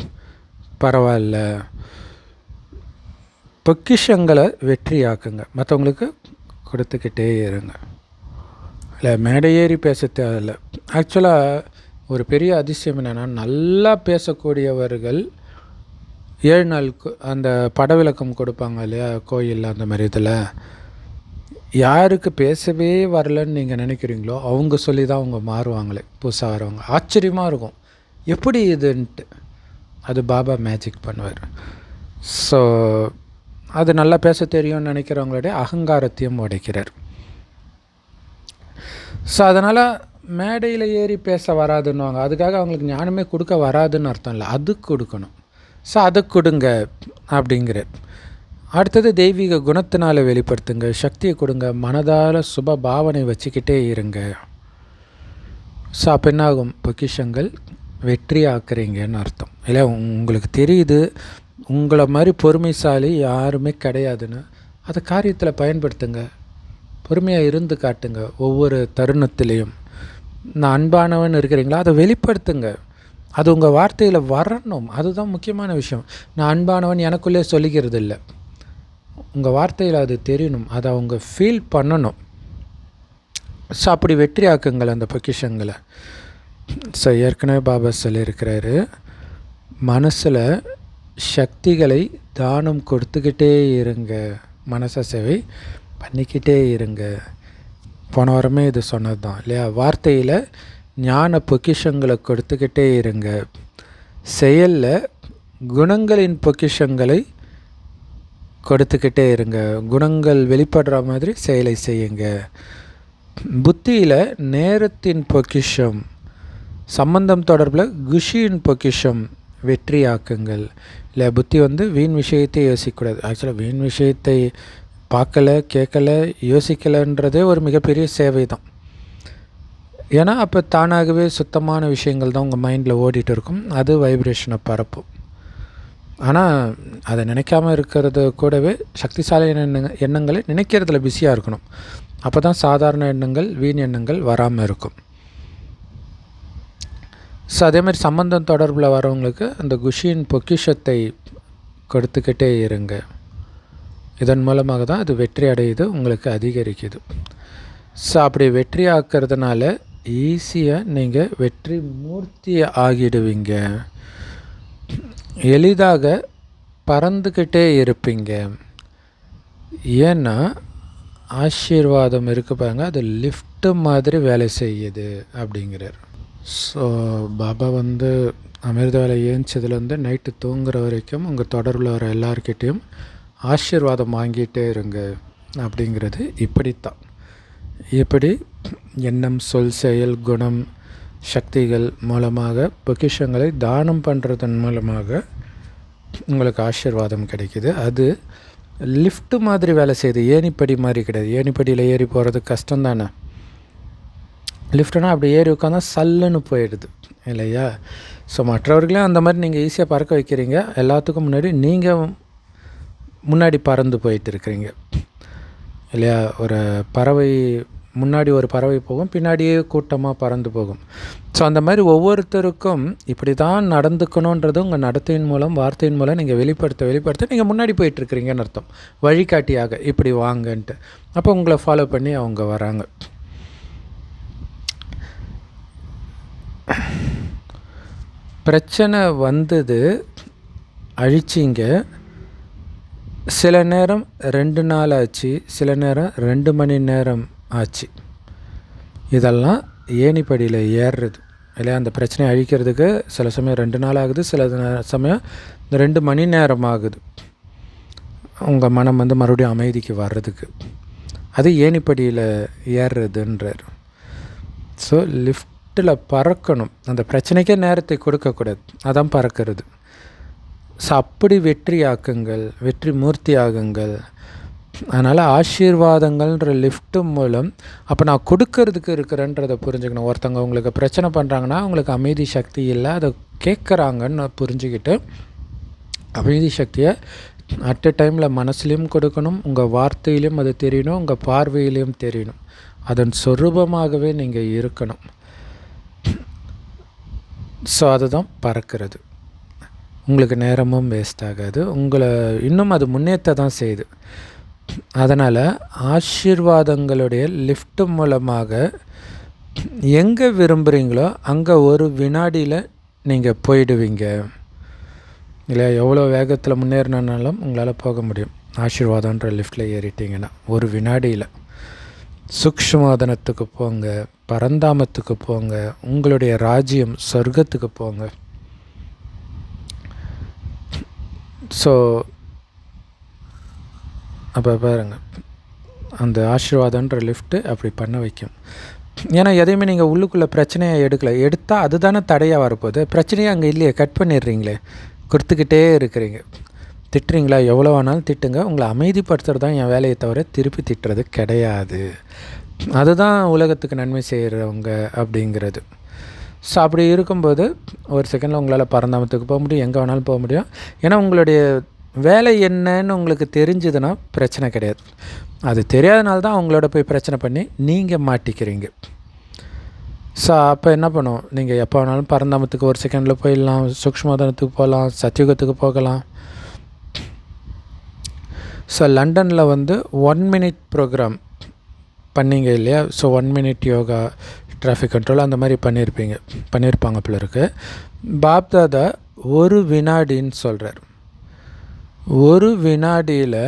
பரவாயில்ல, பொக்கிஷங்களை வெற்றியாக்குங்க, மற்றவங்களுக்கு கொடுத்துக்கிட்டே இருங்க. இல்லை மேடையேறி பேச தேவையில்லை. ஆக்சுவலாக ஒரு பெரிய அதிசயம் என்னென்னா, நல்லா பேசக்கூடியவர்கள் 7 நாள் அந்த படவிளக்கம் கொடுப்பாங்க இல்லையா கோயிலில், அந்த மாதிரி இதில் யாருக்கு பேசவே வரலன்னு நீங்கள் நினைக்கிறீங்களோ அவங்க சொல்லி தான் அவங்க மாறுவாங்களே புதுசாக வரவங்க. ஆச்சரியமாக இருக்கும் எப்படி இதுன்ட்டு. அது பாபா மேஜிக் பண்ணுவார். ஸோ அது நல்லா பேச தெரியும்னு நினைக்கிறவங்களுடைய அகங்காரத்தையும் உடைக்கிறார். ஸோ அதனால் மேடையில் ஏறி பேச வராதுன்னுவாங்க. அதுக்காக அவங்களுக்கு ஞானமே கொடுக்க வராதுன்னு அர்த்தம் இல்லை, அது கொடுக்கணும். ஸோ அதை கொடுங்க அப்படிங்கிறார். அடுத்தது தெய்வீக குணத்தினால் வெளிப்படுத்துங்க, சக்தியை கொடுங்க, மனதால் சுப பாவனை வச்சுக்கிட்டே இருங்க. ஸோ அப்போ என்னாகும்? பொக்கிஷங்கள் வெற்றி ஆக்குறீங்கன்னு அர்த்தம் இல்லை? உங்களுக்கு தெரியுது உங்களை மாதிரி பொறுமைசாலி யாருமே கிடையாதுன்னு. அதை காரியத்தில் பயன்படுத்துங்க, பொறுமையாக இருந்து காட்டுங்க. ஒவ்வொரு தருணத்திலையும் நான் அன்பானவன் இருக்கிறீங்களா அதை வெளிப்படுத்துங்க. அது உங்கள் வார்த்தையில் வரணும். அதுதான் முக்கியமான விஷயம். நான் அன்பானவன் எனக்குள்ளே சொல்லிக்கிறது இல்லை, உங்கள் வார்த்தையில் அது தெரியணும், அதை அவங்க ஃபீல் பண்ணணும். ஸோ அப்படி வெற்றி ஆக்குங்கள் அந்த பொக்கிஷங்களை. ஸோ ஏற்கனவே பாபா சொல்லியிருக்கிறாரு, மனசில் சக்திகளை தானம் கொடுத்துக்கிட்டே இருங்க, மனச சேவை பண்ணிக்கிட்டே இருங்க. போன வாரமே இது சொன்னது தான் இல்லையா? வார்த்தையில் ஞான பொக்கிஷங்களை கொடுத்துக்கிட்டே இருங்க, செயலில் குணங்களின் பொக்கிஷங்களை கொடுத்துக்கிட்டே இருங்க. குணங்கள் வெளிப்படுற மாதிரி செயலை செய்யுங்க. புத்தியில் நேரத்தின் பொக்கிஷம், சம்பந்தம் தொடர்பில் குஷியின் பொக்கிஷம் வெற்றியாக்குங்கள். இல்லை, புத்தி வீண் விஷயத்தை யோசிக்கக்கூடாது. ஆக்சுவலாக வீண் விஷயத்தை பார்க்கலை, கேட்கலை, யோசிக்கலைன்றதே ஒரு மிகப்பெரிய சேவை தான். ஏன்னா அப்போ தானாகவே சுத்தமான விஷயங்கள் தான் உங்கள் மைண்டில் ஓடிட்டு இருக்கும். அது வைப்ரேஷனை பரப்பும். ஆனால் அதை நினைக்காமல் இருக்கிறது கூடவே சக்திசாலியான எண்ணங்களை நினைக்கிறதுல பிஸியாக இருக்கணும். அப்போ தான் சாதாரண எண்ணங்கள், வீண் எண்ணங்கள் வராமல் இருக்கும். ஸோ அதே மாதிரி சம்பந்தம் தொடர்பில் வரவங்களுக்கு அந்த குஷியின் பொக்கிஷத்தை கொடுத்துக்கிட்டே இருங்க. இதன் மூலமாக தான் அது வெற்றி அடையுது, உங்களுக்கு அதிகரிக்குது. ஸோ அப்படி வெற்றி ஆக்கிறதுனால ஈஸியாக நீங்கள் வெற்றி மூர்த்தி ஆகிடுவீங்க. எளிதாக பறந்துக்கிட்டே இருப்பீங்க. ஏன்னா ஆசீர்வாதம் இருக்கு பாருங்க, அது லிஃப்ட்டு மாதிரி வேலை செய்யுது அப்படிங்கிறார். ஸோ பாபா அமிர்த வேலை ஏஞ்சதுலேருந்து நைட்டு தூங்குற வரைக்கும் உங்கள் தொடர்பில் வர எல்லார்கிட்டையும் ஆசீர்வாதம் வாங்கிட்டே இருங்க அப்படிங்கிறது இப்படித்தான். இப்படி எண்ணம், சொல், செயல், குணம், சக்திகள் மூலமாக பொக்கிஷங்களை தானம் பண்ணுறதன் மூலமாக உங்களுக்கு ஆசீர்வாதம் கிடைக்கிது. அது லிஃப்ட்டு மாதிரி வேலை செய்யுது, ஏணிப்படி மாதிரி கிடையாது. ஏணிப்படியில் ஏறி போகிறது கஷ்டம் தானே. லிஃப்ட்டுனா அப்படி ஏறி உட்காந்தா சல்லுன்னு போயிடுது இல்லையா? ஸோ மற்றவர்களையும் அந்த மாதிரி நீங்கள் ஈஸியாக பறக்க வைக்கிறீங்க. எல்லாத்துக்கும் முன்னாடி நீங்கள் முன்னாடி பறந்து போயிட்டு இருக்கிறீங்க இல்லையா? ஒரு பறவை முன்னாடி ஒரு பறவை போகும், பின்னாடியே கூட்டமாக பறந்து போகும். ஸோ அந்த மாதிரி ஒவ்வொருத்தருக்கும் இப்படி தான் நடந்துக்கணுன்றது உங்கள் நடத்தையின் மூலம், வார்த்தையின் மூலம் நீங்கள் வெளிப்படுத்த நீங்கள் முன்னாடி போயிட்டுருக்கிறீங்கன்னு அர்த்தம். வழிகாட்டியாக இப்படி வாங்கன்ட்டு. அப்போ உங்களை ஃபாலோ பண்ணி அவங்க வராங்க. பிரச்சனை வந்தது, அழிச்சிங்க. சில நேரம் 2 நாள் ஆச்சு, சில நேரம் 2 மணி நேரம் ஆச்சு. இதெல்லாம் ஏணிப்படியில் ஏறுறது இல்லையா? அந்த பிரச்சனையை அழிக்கிறதுக்கு சில சமயம் 2 நாள் ஆகுது, சில சமயம் 2 மணி நேரம் ஆகுது உங்கள் மனம் மறுபடியும் அமைதிக்கு வர்றதுக்கு. அது ஏணிப்படியில் ஏறுறதுன்றார். ஸோ லிஃப்ட்டில் பறக்கணும், அந்த பிரச்சனைக்கே நேரத்தை கொடுக்கக்கூடாது, அதான் பறக்கிறது. ஸோ அப்படி வெற்றி ஆக்குங்கள், வெற்றி மூர்த்தி ஆகுங்கள். அதனால் ஆசீர்வாதங்கள்ன்ற லிஃப்ட்டு மூலம் அப்போ நான் கொடுக்கறதுக்கு இருக்கிறேன்றதை புரிஞ்சுக்கணும். ஒருத்தவங்க உங்களுக்கு பிரச்சனை பண்ணுறாங்கன்னா அவங்களுக்கு அமைதி சக்தி இல்லை, அதை கேட்குறாங்கன்னு புரிஞ்சுக்கிட்டு அமைதி சக்தியை அட் எ டைமில் மனசுலேயும் கொடுக்கணும், உங்கள் வார்த்தையிலையும் அது தெரியணும், உங்கள் பார்வையிலையும் தெரியணும். அதன் சொரூபமாகவே நீங்கள் இருக்கணும். ஸோ அதுதான் பறக்கிறது. உங்களுக்கு நேரமும் வேஸ்ட் ஆகாது, உங்களை இன்னும் அது முன்னேற்ற தான் செய்யுது. அதனால் ஆசீர்வாதங்களுடைய லிஃப்ட்டு மூலமாக எங்கே விரும்புகிறீங்களோ அங்கே ஒரு வினாடியில் நீங்கள் போயிடுவீங்க இல்லையா? எவ்வளோ வேகத்தில் முன்னேறினாலும் உங்களால் போக முடியும் ஆசீர்வாதன்ற லிஃப்ட்டில் ஏறிட்டிங்கன்னா. ஒரு வினாடியில் சூக்ஷ்மவாதனத்துக்கு போங்க, பரந்தாமத்துக்கு போங்க, உங்களுடைய ராஜ்யம் சொர்க்கத்துக்கு போங்க. ஸோ அப்போ பாருங்கள், அந்த ஆசீர்வாதன்ற லிஃப்ட்டு அப்படி பண்ண வைக்கும். ஏன்னா எதையுமே நீங்கள் உள்ளுக்குள்ளே பிரச்சனையை எடுத்தால் அதுதானே தடையாக வரப்போகுது. பிரச்சனையே அங்கே இல்லையே, கட் பண்ணிடுறீங்களே, கொடுத்துக்கிட்டே இருக்கிறீங்க. திட்டுறீங்களா? எவ்வளோ வேணாலும் திட்டுங்க, உங்களை அமைதிப்படுத்துறது தான் என் வேலையை தவிர திருப்பி திட்டுறது கிடையாது. அதுதான் உலகத்துக்கு நன்மை செய்கிறவங்க அப்படிங்கிறது. ஸோ அப்படி இருக்கும்போது ஒரு செகண்டில் உங்களால் பரந்தாமத்துக்கு போக முடியும், எங்கே வேணாலும் போக முடியும். ஏன்னா உங்களுடைய வேலை என்னன்னு உங்களுக்கு தெரிஞ்சதுன்னா பிரச்சனை கிடையாது. அது தெரியாதனால தான் அவங்களோட போய் பிரச்சனை பண்ணி நீங்கள் மாட்டிக்கிறீங்க. ஸோ அப்போ என்ன பண்ணுவோம், நீங்கள் எப்போ வேணாலும் பரந்தாமத்துக்கு ஒரு செகண்டில் போயிடலாம், சூக்ஷ்மதனத்துக்கு போகலாம், சத்தியுகத்துக்கு போகலாம். ஸோ லண்டனில் 1 மினிட் ப்ரோக்ராம் பண்ணிங்க இல்லையா? So 1 minute yoga, traffic control அந்த மாதிரி பண்ணியிருப்பாங்க போல இருக்கு. பாப்தாதா 1 வினாடின்னு சொல்கிறார். 1 வினாடியில்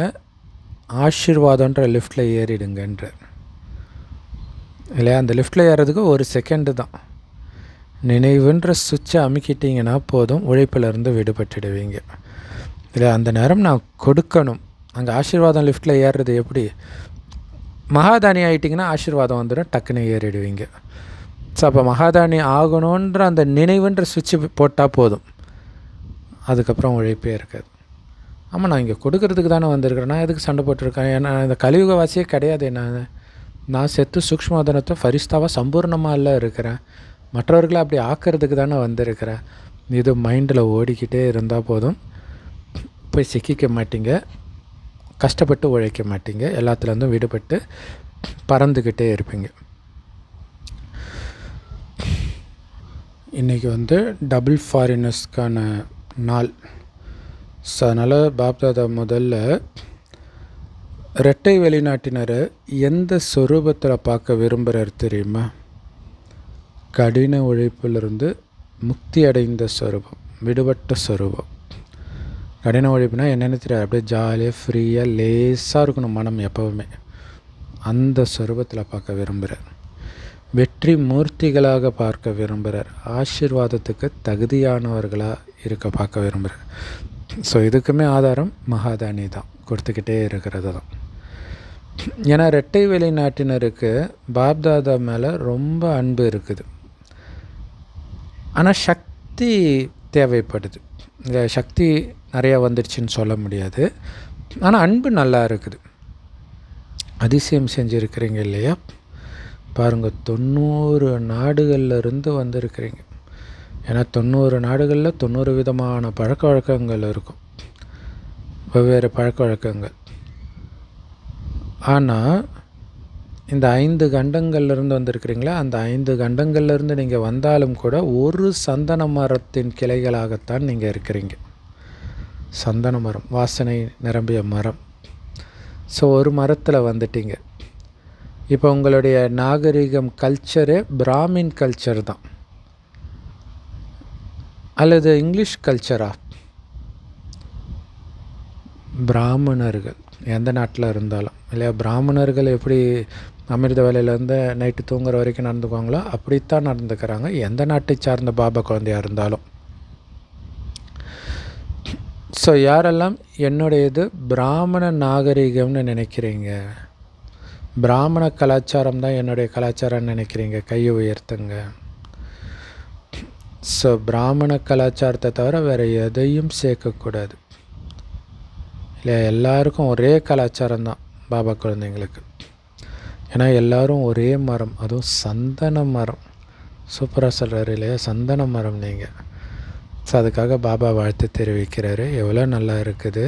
ஆசீர்வாதன்ற லிஃப்ட்டில் ஏறிடுங்கன்றார் இல்லையா? அந்த லிஃப்ட்டில் ஏறதுக்கு 1 செகண்டு தான். நினைவுன்ற சுவிட்சை அமுக்கிட்டிங்கன்னா போதும், உழைப்பிலிருந்து விடுபட்டுடுவீங்க இல்லையா? அந்த நேரம் நான் கொடுக்கணும் அங்கே ஆசீர்வாதம் லிஃப்ட்டில் ஏறுறது எப்படி? மகாதானி ஆகிட்டிங்கன்னா ஆசீர்வாதம் வந்துடும், டக்குன்னு ஏறிடுவீங்க. ஸோ அப்போ மகாதானி ஆகணுன்ற அந்த நினைவுன்ற சுவிட்சு போட்டால் போதும், அதுக்கப்புறம் உழைப்பே இருக்காது. ஆமாம், நான் இங்கே கொடுக்கறதுக்கு தானே வந்திருக்கிறேன், நான் எதுக்கு சண்டை போட்டிருக்கேன்? ஏன்னா இந்த கலியுகவாசியே கிடையாது. நான் செத்து சூக்ஷ்மதனத்தை ஃபரிஸ்தாவாக சம்பூர்ணமாக இல்லை இருக்கிறேன், மற்றவர்களை அப்படி ஆக்கிறதுக்கு தானே வந்திருக்கிறேன். இது மைண்டில் ஓடிக்கிட்டே இருந்தால் போதும், போய் சிக்கிக்க மாட்டீங்க, கஷ்டப்பட்டு உழைக்க மாட்டீங்க, எல்லாத்துலேருந்தும் விடுபட்டு பறந்துக்கிட்டே இருப்பீங்க. இன்றைக்கி டபுள் ஃபாரினர்ஸ்க்கான நாள். ஸோ அதனால் பாப்தாதா முதல்ல இரட்டை வெளிநாட்டினரை எந்த சொரூபத்தில் பார்க்க விரும்புகிறார் தெரியுமா? கடின உழைப்பிலிருந்து முக்தி அடைந்த ஸ்வரூபம், விடுபட்ட ஸ்வரூபம். கடின உழைப்புனா என்னென்னு தெரியாது, அப்படியே ஜாலியாக ஃப்ரீயாக லேஸாக இருக்கணும் மனம் எப்போவுமே. அந்த ஸ்வரூபத்தில் பார்க்க விரும்புகிறார். வெற்றி மூர்த்திகளாக பார்க்க விரும்புகிறார். ஆசீர்வாதத்துக்கு தகுதியானவர்களாக இருக்க பார்க்க விரும்புகிறார். ஸோ இதுக்குமே ஆதாரம் மகாதானி தான், கொடுத்துக்கிட்டே இருக்கிறது தான். ஏன்னா இரட்டை வெளிநாட்டினருக்கு பாப்தாதா மேலே ரொம்ப அன்பு இருக்குது, ஆனால் சக்தி தேவைப்படுது. இந்த சக்தி நிறையா வந்துடுச்சுன்னு சொல்ல முடியாது, ஆனால் அன்பு நல்லா இருக்குது. அதிசயம் செஞ்சுருக்கிறீங்க இல்லையா? பாருங்கள், 90 நாடுகள்லேருந்து வந்திருக்கிறீங்க. ஏன்னா 90 நாடுகளில் 90 விதமான பழக்க வழக்கங்கள் இருக்கும், வெவ்வேறு பழக்க வழக்கங்கள். ஆனால் இந்த 5 கண்டங்கள்லேருந்து வந்திருக்கிறீங்களா, அந்த 5 கண்டங்கள்லேருந்து நீங்கள் வந்தாலும் கூட ஒரு சந்தன மரத்தின் கிளைகளாகத்தான் நீங்கள் இருக்கிறீங்க. சந்தன மரம், வாசனை நிரம்பிய மரம். ஸோ ஒரு மரத்தில் வந்துட்டீங்க. இப்போ உங்களுடைய நாகரிகம் கல்ச்சரே பிராமின் கல்ச்சர் தான், அல்லது இங்கிலீஷ் கல்ச்சரா? பிராமணர்கள் எந்த நாட்டில் இருந்தாலும் இல்லையா, பிராமணர்கள் எப்படி அமிர்த வேலையிலேருந்து நைட்டு தூங்குற வரைக்கும் நடந்துக்குவாங்களோ அப்படித்தான் நடந்துக்கிறாங்க, எந்த நாட்டை சார்ந்த பாபா குழந்தையாக இருந்தாலும். ஸோ யாரெல்லாம் என்னுடையது பிராமண நாகரிகம்னு நினைக்கிறீங்க, பிராமண கலாச்சாரம் தான் என்னுடைய கலாச்சாரம்னு நினைக்கிறீங்க, கையை உயர்த்துங்க. ஸோ பிராமண கலாச்சாரத்தை தவிர வேறு எதையும் சேர்க்கக்கூடாது இல்லை. எல்லாருக்கும் ஒரே கலாச்சாரம் தான் பாபா குழந்தைங்களுக்கு. ஏன்னா எல்லோரும் ஒரே மரம், அதுவும் சந்தன மரம். சூப்பராக சொல்கிறாரு இல்லையா, சந்தன மரம் நீங்கள். ஸோ அதுக்காக பாபா வாழ்த்து தெரிவிக்கிறாரு. எவ்வளோ நல்லா இருக்குது.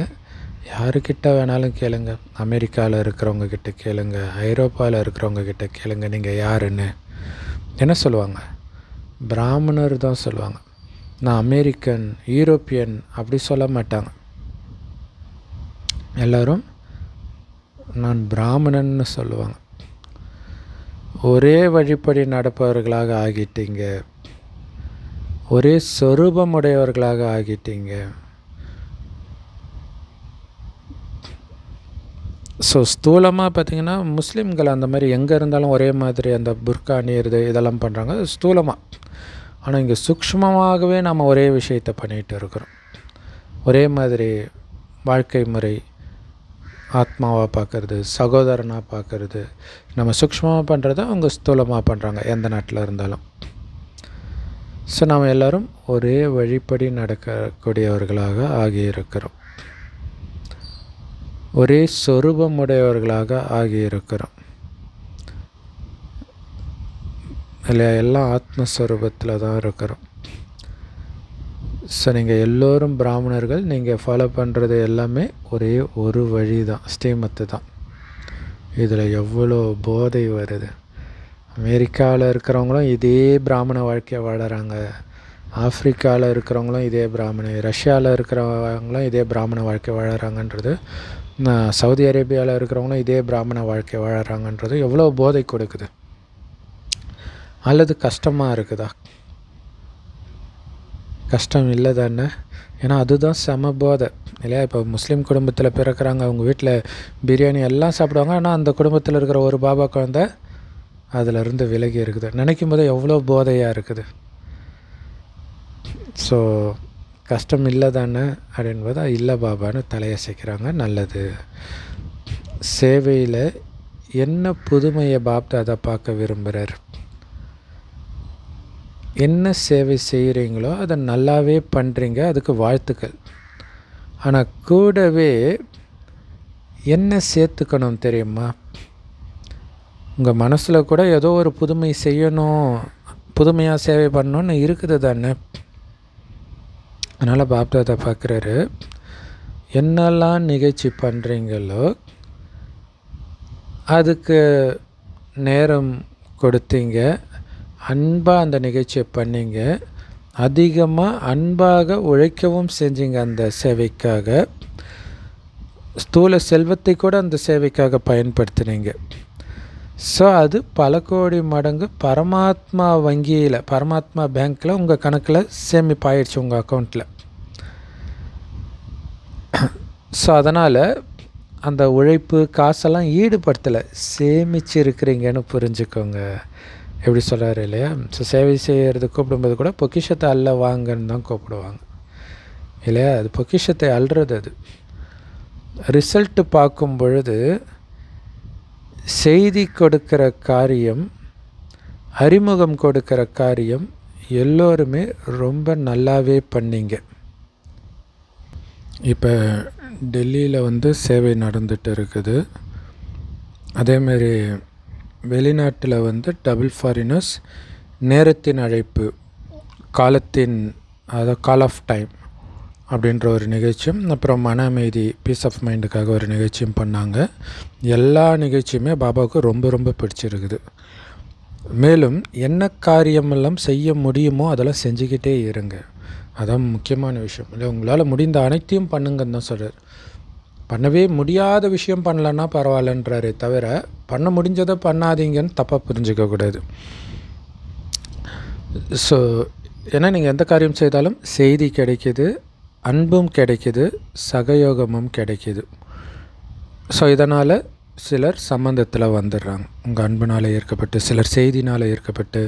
யாருக்கிட்ட வேணாலும் கேளுங்க, அமெரிக்காவில் இருக்கிறவங்க கிட்ட கேளுங்க, ஐரோப்பாவில் இருக்கிறவங்க கிட்ட கேளுங்க, நீங்கள் யாருன்னு என்ன சொல்லுவாங்க? பிராமணர் தான் சொல்லுவாங்க. நான் அமெரிக்கன், யூரோப்பியன் அப்படி சொல்ல மாட்டாங்க. எல்லோரும் நான் பிராமணன்னு சொல்லுவாங்க. ஒரே வழிப்படி நடப்பவர்களாக ஆகிட்டீங்க, ஒரே சொரூபமுடையவர்களாக ஆகிட்டீங்க. ஸோ ஸ்தூலமாக பார்த்திங்கன்னா முஸ்லீம்கள் அந்த மாதிரி எங்கே இருந்தாலும் ஒரே மாதிரி அந்த புர்கா அணியிறது இதெல்லாம் பண்ணுறாங்க ஸ்தூலமாக. ஆனால் இங்கே சூக்ஷ்மமாகவே நம்ம ஒரே விஷயத்தை பண்ணிகிட்டு இருக்கிறோம். ஒரே மாதிரி வாழ்க்கை முறை, ஆத்மாவாக பார்க்குறது, சகோதரனாக பார்க்குறது, நம்ம சூக்ஷ்மமாக பண்ணுறத அவங்க ஸ்தூலமாக பண்ணுறாங்க எந்த நாட்டில் இருந்தாலும். ஸோ நாம் எல்லோரும் ஒரே வழிப்படி நடக்கக்கூடியவர்களாக ஆகியிருக்கிறோம், ஒரே சொரூபமுடையவர்களாக ஆகியிருக்கிறோம் இல்லையா? எல்லாம் ஆத்மஸ்வரூபத்தில் தான் இருக்கிறோம். ஸோ நீங்கள் எல்லோரும் பிராமணர்கள். நீங்கள் ஃபாலோ பண்ணுறது எல்லாமே ஒரே ஒரு வழி தான், ஸ்ரீமத்து தான். இதில் எவ்வளோ போதை வருது. அமெரிக்காவில் இருக்கிறவங்களும் இதே பிராமண வாழ்க்கையை வாழறாங்க, ஆஃப்ரிக்காவில் இருக்கிறவங்களும் இதே ரஷ்யாவில் இருக்கிறவங்களும் இதே பிராமண வாழ்க்கை வாழறாங்கன்றது, சவுதி அரேபியாவில் இருக்கிறவங்களும் இதே பிராமண வாழ்க்கை வாழறாங்கன்றது எவ்வளோ போதை கொடுக்குது. அல்லது கஷ்டமாக இருக்குதா? கஷ்டம் இல்லை தானே? ஏன்னா அதுதான் செம போதை இல்லையா? இப்போ முஸ்லீம் குடும்பத்தில் பிறக்கிறாங்க, அவங்க வீட்டில் பிரியாணி எல்லாம் சாப்பிடுவாங்க, ஆனால் அந்த குடும்பத்தில் இருக்கிற ஒரு பாபா குழந்தை அதிலிருந்து விலகி இருக்குது. நினைக்கும் போது எவ்வளோ போதையாக இருக்குது. ஸோ கஷ்டம் இல்லை தானே அப்படின்போது இல்லை பாபான்னு தலையசைக்கிறாங்க. நல்லது. சேவையில் என்ன புதுமையை பாப்தாதா பார்க்க விரும்புகிறார்? என்ன சேவை செய்கிறீங்களோ அதை நல்லாவே பண்ணுறீங்க, அதுக்கு வாழ்த்துக்கள். ஆனால் கூடவே என்ன சேர்த்துக்கணும் தெரியுமா? உங்கள் மனசில் கூட ஏதோ ஒரு புதுமை செய்யணும், புதுமையாக சேவை பண்ணணுன்னு இருக்குது தானே. அதனால் பாப்தாதா பார்க்குறாரு, என்னெல்லாம் நிகழ்ச்சி பண்ணுறீங்களோ அதுக்கு நேரம் கொடுத்தீங்க, அன்பாக அந்த நிகழ்ச்சியை பண்ணிங்க, அதிகமாக அன்பாக உழைக்கவும் செஞ்சீங்க அந்த சேவைக்காக. ஸ்தூல செல்வத்தை கூட அந்த சேவைக்காக பயன்படுத்தினீங்க. ஸோ அது பல கோடி மடங்கு பரமாத்மா வங்கியில், பரமாத்மா பேங்க்கில் உங்கள் கணக்கில் சேமிப்பாயிடுச்சு, உங்கள் அக்கௌண்ட்டில். ஸோ அதனால் அந்த உழைப்பு காசெல்லாம் ஈடுபடுத்தலை, சேமிச்சு இருக்கிறீங்கன்னு புரிஞ்சுக்கோங்க. எப்படி சொல்கிறாரு இல்லையா? ஸோ சேவை செய்கிறது கூப்பிடும்போது கூட பொக்கிஷத்தை அள்ள வாங்கன்னு தான் கூப்பிடுவாங்க இல்லையா? அது பொக்கிஷத்தை அள்ளுறது. அது ரிசல்ட்டு பார்க்கும் பொழுது செய்தி கொடுக்கிற காரியம், அறிமுகம் கொடுக்கிற காரியம் எல்லோருமே ரொம்ப நல்லாவே பண்ணிங்க. இப்போ டெல்லியில் சேவை நடந்துகிட்டு இருக்குது. அதேமாரி வெளிநாட்டில் டபுள் ஃபாரினர்ஸ் நேரத்தின் அழைப்பு, காலத்தின், அதாவது கால் ஆஃப் டைம் அப்படின்ற ஒரு நிகழ்ச்சியும், அப்புறம் மன அமைதி, பீஸ் ஆஃப் மைண்டுக்காக ஒரு நிகழ்ச்சியும் பண்ணாங்க. எல்லா நிகழ்ச்சியுமே பாபாவுக்கு ரொம்ப ரொம்ப பிடிச்சிருக்குது. மேலும் என்ன காரியமெல்லாம் செய்ய முடியுமோ அதெல்லாம் செஞ்சுக்கிட்டே இருங்க. அதான் முக்கியமான விஷயம். இல்லை, உங்களால் முடிந்த அனைத்தையும் பண்ணுங்கன்னு தான் சொல்கிறார். பண்ணவே முடியாத விஷயம் பண்ணலன்னா பரவாயில்லன்றாரே தவிர, பண்ண முடிஞ்சதை பண்ணாதீங்கன்னு தப்பாக புரிஞ்சிக்கக்கூடாது. ஸோ ஏன்னா நீங்கள் எந்த காரியம் செய்தாலும் செய்தி கிடைக்கிது, அன்பும் கிடைக்கிது, சகயோகமும் கிடைக்கிது. ஸோ இதனால் சிலர் சம்பந்தத்தில் வந்துடுறாங்க. உங்கள் அன்புனால் ஈர்க்கப்பட்டு, சிலர் செய்தினால் ஈர்க்கப்பட்டு,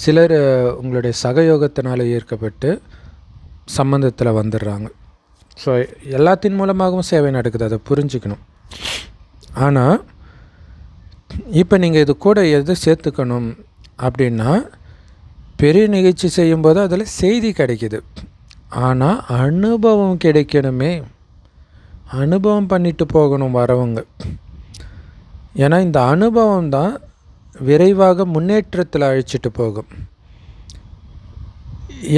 சிலர் உங்களுடைய சகயோகத்தினால் ஈர்க்கப்பட்டு சம்பந்தத்தில் வந்துடுறாங்க. ஸோ எல்லாத்தின் மூலமாகவும் சேவை நடக்குது, அதை புரிஞ்சுக்கணும். ஆனால் இப்போ நீங்கள் இது கூட எது சேர்த்துக்கணும் அப்படின்னா, பெரிய நிகழ்ச்சி செய்யும்போது அதில் செய்தி கிடைக்கிது, ஆனால் அனுபவம் கிடைக்கணுமே. அனுபவம் பண்ணிட்டு போகணும் வரவங்க. ஏன்னா இந்த அனுபவம் தான் விரைவாக முன்னேற்றத்தில் அழைச்சிட்டு போகும்.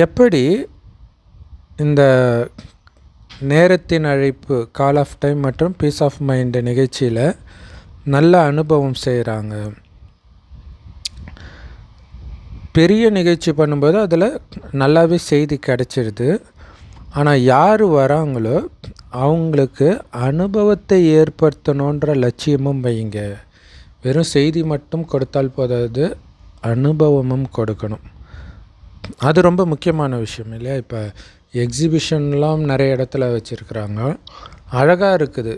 எப்படி இந்த நேரத்தின் அழைப்பு, கால் ஆஃப் டைம் மற்றும் பீஸ் ஆஃப் மைண்ட் நிகழ்ச்சியில் நல்ல அனுபவம் செய்கிறாங்க. பெரிய நிகழ்ச்சி பண்ணும்போது அதில் நல்லாவே செய்தி கிடச்சிடுது. ஆனால் யார் வராங்களோ அவங்களுக்கு அனுபவத்தை ஏற்படுத்தணுன்ற லட்சியமும் வைங்க. வெறும் செய்தி மட்டும் கொடுத்தால் போதாது, அனுபவமும் கொடுக்கணும். அது ரொம்ப முக்கியமான விஷயம் இல்லையா? இப்போ எக்ஸிபிஷன்லாம் நிறைய இடத்துல வச்சுருக்குறாங்க, அழகாக இருக்குது.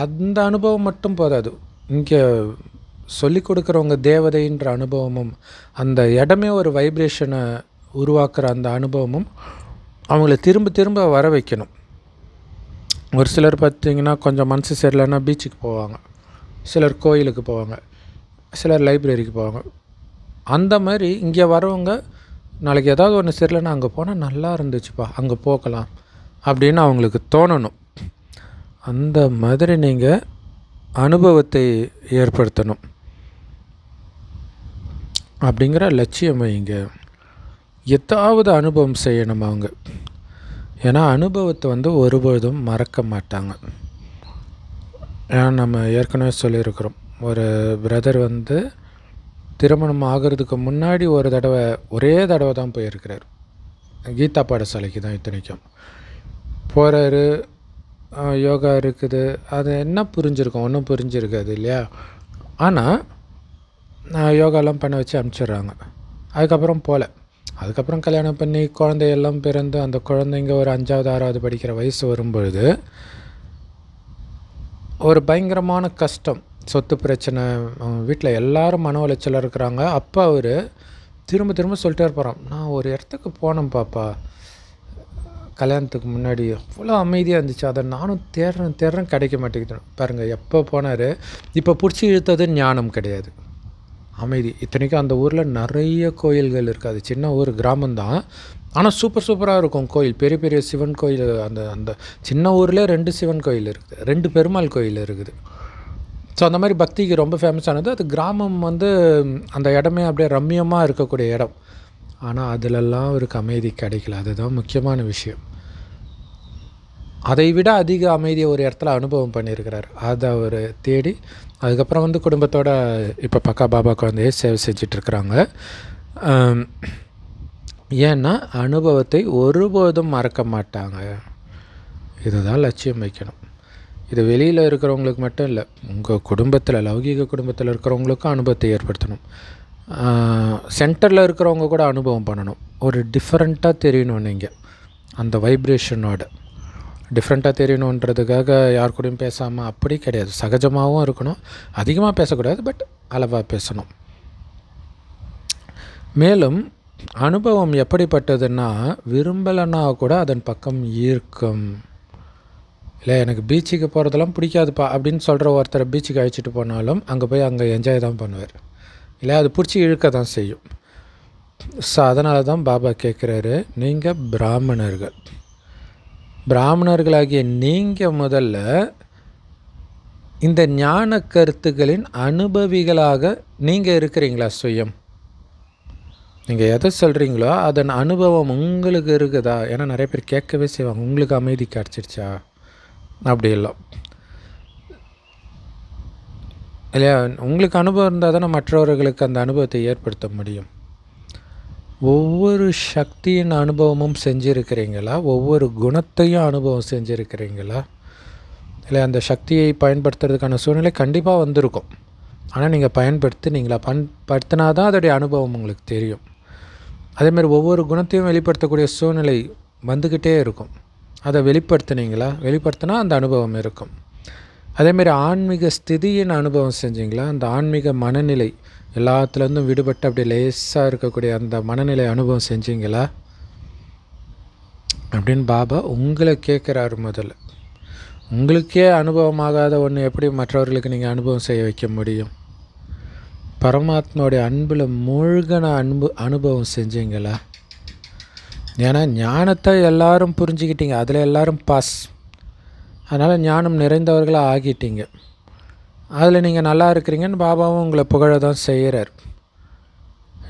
அந்த அனுபவம் மட்டும் போதாது, இங்கே சொல்லி கொடுக்குறவங்க தேவதைன்ற அனுபவமும், அந்த இடமே ஒரு வைப்ரேஷனை உருவாக்குற அந்த அனுபவமும் அவங்கள திரும்ப திரும்ப வர வைக்கணும். ஒரு சிலர் பார்த்திங்கன்னா கொஞ்சம் மனசு சரியில்லைன்னா பீச்சுக்கு போவாங்க, சிலர் கோயிலுக்கு போவாங்க, சிலர் லைப்ரரிக்கு போவாங்க. அந்த மாதிரி இங்கே வரவங்க நாளைக்கு ஏதாவது ஒன்று சரியில்லைன்னா அங்கே போனால் நல்லா இருந்துச்சுப்பா, அங்கே போகலாம் அப்படின்னு அவங்களுக்கு தோணணும். அந்த மாதிரி நீங்கள் அனுபவத்தை ஏற்படுத்தணும் அப்படிங்கிற லட்சியம் வைங்க. ஏதாவது அனுபவம் செய்யணும் அவங்க. ஏன்னா அனுபவத்தை ஒருபொழுதும் மறக்க மாட்டாங்க. ஏன்னா நம்ம ஏற்கனவே சொல்லியிருக்கிறோம், ஒரு பிரதர் திருமணம் ஆகிறதுக்கு முன்னாடி ஒரே தடவை தான் போயிருக்கிறார். கீதா பாடசாலைக்கு தான் இத்தனைக்கும் போகிறாரு. யோகா இருக்குது, அது என்ன புரிஞ்சிருக்கும்? ஒன்றும் புரிஞ்சிருக்காது இல்லையா? ஆனால் யோகாலாம் பண்ண வச்சு அனுப்பிச்சிடுறாங்க. அதுக்கப்புறம் அதுக்கப்புறம் கல்யாணம் பண்ணி குழந்தையெல்லாம் பிறந்து, அந்த குழந்தைங்க ஒரு 5வது 6வது படிக்கிற வயசு வரும்பொழுது ஒரு பயங்கரமான கஷ்டம், சொத்து பிரச்சனை, வீட்டில் எல்லோரும் மன உளைச்சலாக இருக்கிறாங்க. அப்போ அவர் திரும்ப திரும்ப சொல்லிட்டே இருப்பாராம், நான் ஒரு இடத்துக்கு போனேன் பாப்பா, கல்யாணத்துக்கு முன்னாடி அவ்வளோ அமைதியாக இருந்துச்சு. அதை நானும் தேடுறேன் கிடைக்க மாட்டேங்குது. பாருங்கள், எப்போ போனார். இப்போ பிடிச்சி இழுத்தது ஞானம் கிடையாது, அமைதி. இத்தனைக்கும் அந்த ஊரில் நிறைய கோயில்கள் இருக்காது. சின்ன ஊர், கிராமம்தான். ஆனால் சூப்பராக இருக்கும் கோயில். பெரிய பெரிய சிவன் கோயில். அந்த அந்த சின்ன ஊரில் 2 சிவன் கோயில் இருக்குது, 2 பெருமாள் கோயில் இருக்குது. ஸோ அந்த மாதிரி பக்திக்கு ரொம்ப ஃபேமஸானது அது. கிராமம் அந்த இடமே அப்படியே ரம்மியமாக இருக்கக்கூடிய இடம். ஆனால் அதிலெல்லாம் அவருக்கு அமைதி கிடைக்கல. அதுதான் முக்கியமான விஷயம். அதை விட அதிக அமைதியை ஒரு இடத்துல அனுபவம் பண்ணியிருக்கிறார். அதை அவர் தேடி அதுக்கப்புறம் குடும்பத்தோடு இப்போ பக்கா பாபா குழந்தையே சேவை செஞ்சிட்ருக்குறாங்க. ஏன்னா அனுபவத்தை ஒருபோதும் மறக்க மாட்டாங்க. இதுதான் லட்சியம் வைக்கணும். இது வெளியில் இருக்கிறவங்களுக்கு மட்டும் இல்லை, உங்கள் குடும்பத்தில், லௌகீக குடும்பத்தில் இருக்கிறவங்களுக்கும் அனுபவத்தை ஏற்படுத்தணும். சென்டரில் இருக்கிறவங்க கூட அனுபவம் பண்ணணும். ஒரு டிஃப்ரெண்ட்டாக தெரியணும். நீங்கள் அந்த வைப்ரேஷனோட டிஃப்ரெண்ட்டாக தெரியணுன்றதுக்காக யார் கூடயும் பேசாமல் அப்படி கிடையாது. சகஜமாகவும் இருக்கணும், அதிகமாக பேசக்கூடாது, பட் அளவாக பேசணும். மேலும் அனுபவம் எப்படிப்பட்டதுன்னா, விரும்பலைன்னா கூட அதன் பக்கம் ஈர்க்கும். இல்லை, எனக்கு பீச்சுக்கு போகிறதெல்லாம் பிடிக்காதுப்பா அப்படின்னு சொல்கிற ஒருத்தரை பீச்சுக்கு அழைச்சிட்டு போனாலும் அங்கே போய் அங்கே என்ஜாய் தான் பண்ணுவார். இல்லை, அது பிடிச்சி இழுக்க தான் செய்யும். ஸோ அதனால தான் பாபா கேட்குறாரு, நீங்கள் பிராமணர்களாகிய நீங்கள் முதல்ல இந்த ஞான கருத்துக்களின் அனுபவிகளாக நீங்கள் இருக்கிறீங்களா? சுயம் நீங்கள் எதை சொல்கிறீங்களோ அதன் அனுபவம் உங்களுக்கு இருக்குதா? ஏன்னா நிறைய பேர் கேட்கவே செய்வாங்க, உங்களுக்கு அமைதி கிடச்சிருச்சா? அப்படி இல்லை இல்லையா? உங்களுக்கு அனுபவம் இருந்தால் தானே மற்றவர்களுக்கு அந்த அனுபவத்தை ஏற்படுத்த முடியும். ஒவ்வொரு சக்தியின் அனுபவமும் செஞ்சுருக்கிறீங்களா? ஒவ்வொரு குணத்தையும் அனுபவம் செஞ்சுருக்கிறீங்களா? இல்லை, அந்த சக்தியை பயன்படுத்துறதுக்கான சூழ்நிலை கண்டிப்பாக வந்திருக்கும். ஆனால் நீங்கள் பயன்படுத்தினா தான் அதோடைய அனுபவம் உங்களுக்கு தெரியும். அதேமாதிரி ஒவ்வொரு குணத்தையும் வெளிப்படுத்தக்கூடிய சூழ்நிலை வந்துக்கிட்டே இருக்கும். அதை வெளிப்படுத்தினா அந்த அனுபவம் இருக்கும். அதேமாரி ஆன்மீக ஸ்திதியின் அனுபவம் செஞ்சிங்களா? அந்த ஆன்மீக மனநிலை எல்லாத்துலேருந்தும் விடுபட்டு அப்படி லேசாக இருக்கக்கூடிய அந்த மனநிலை அனுபவம் செஞ்சிங்களா அப்படின்னு பாபா உங்களை கேட்குறாரு. முதல்ல உங்களுக்கே அனுபவமாகாத ஒன்று எப்படி மற்றவர்களுக்கு நீங்கள் அனுபவம் செய்ய வைக்க முடியும்? பரமாத்மாவுடைய அன்பில் மூழ்கின அனுபவம் செஞ்சீங்களா? ஏன்னா ஞானத்தை எல்லாரும் புரிஞ்சுக்கிட்டீங்க, அதில் எல்லோரும் பாஸ். அதனால் ஞானம் நிறைந்தவர்களாக ஆகிட்டீங்க. அதில் நீங்கள் நல்லா இருக்கிறீங்கன்னு பாபாவும் உங்களை புகழ தான் செய்கிறார்.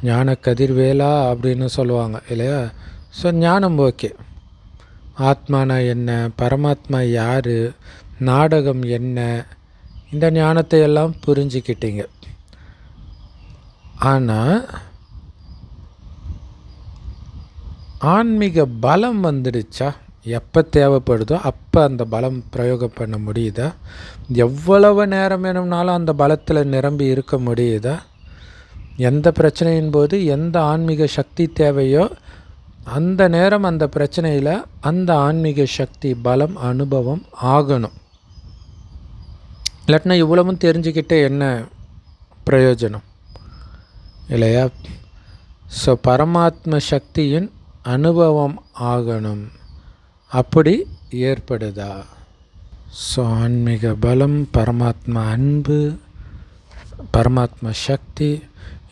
ஞான கதிர்வேலா அப்படின்னு சொல்லுவாங்க இல்லையா? ஸோ ஞானம் ஓகே. ஆத்மானா என்ன, பரமாத்மா யார், நாடகம் என்ன, இந்த ஞானத்தை எல்லாம் புரிஞ்சுக்கிட்டீங்க. ஆனால் ஆன்மீக பலம் வந்துடுச்சா? எப்போ தேவைப்படுதோ அப்போ அந்த பலம் பிரயோகம் பண்ண முடியுதா? எவ்வளவு நேரம் வேணும்னாலும் அந்த பலத்தில் நிரம்பி இருக்க முடியுதா? எந்த பிரச்சனையின் போது எந்த ஆன்மீக சக்தி தேவையோ அந்த நேரம் அந்த பிரச்சனையில் அந்த ஆன்மீக சக்தி பலம் அனுபவம் ஆகணும். இல்லாட்டினா இவ்வளவும் தெரிஞ்சுக்கிட்டே என்ன பிரயோஜனம் இல்லையா? ஸோ பரமாத்ம சக்தியின் அனுபவம் ஆகணும். அப்படி ஏற்படுதா? ஸோ ஆன்மீக பலம், பரமாத்மா அன்பு, பரமாத்மா சக்தி,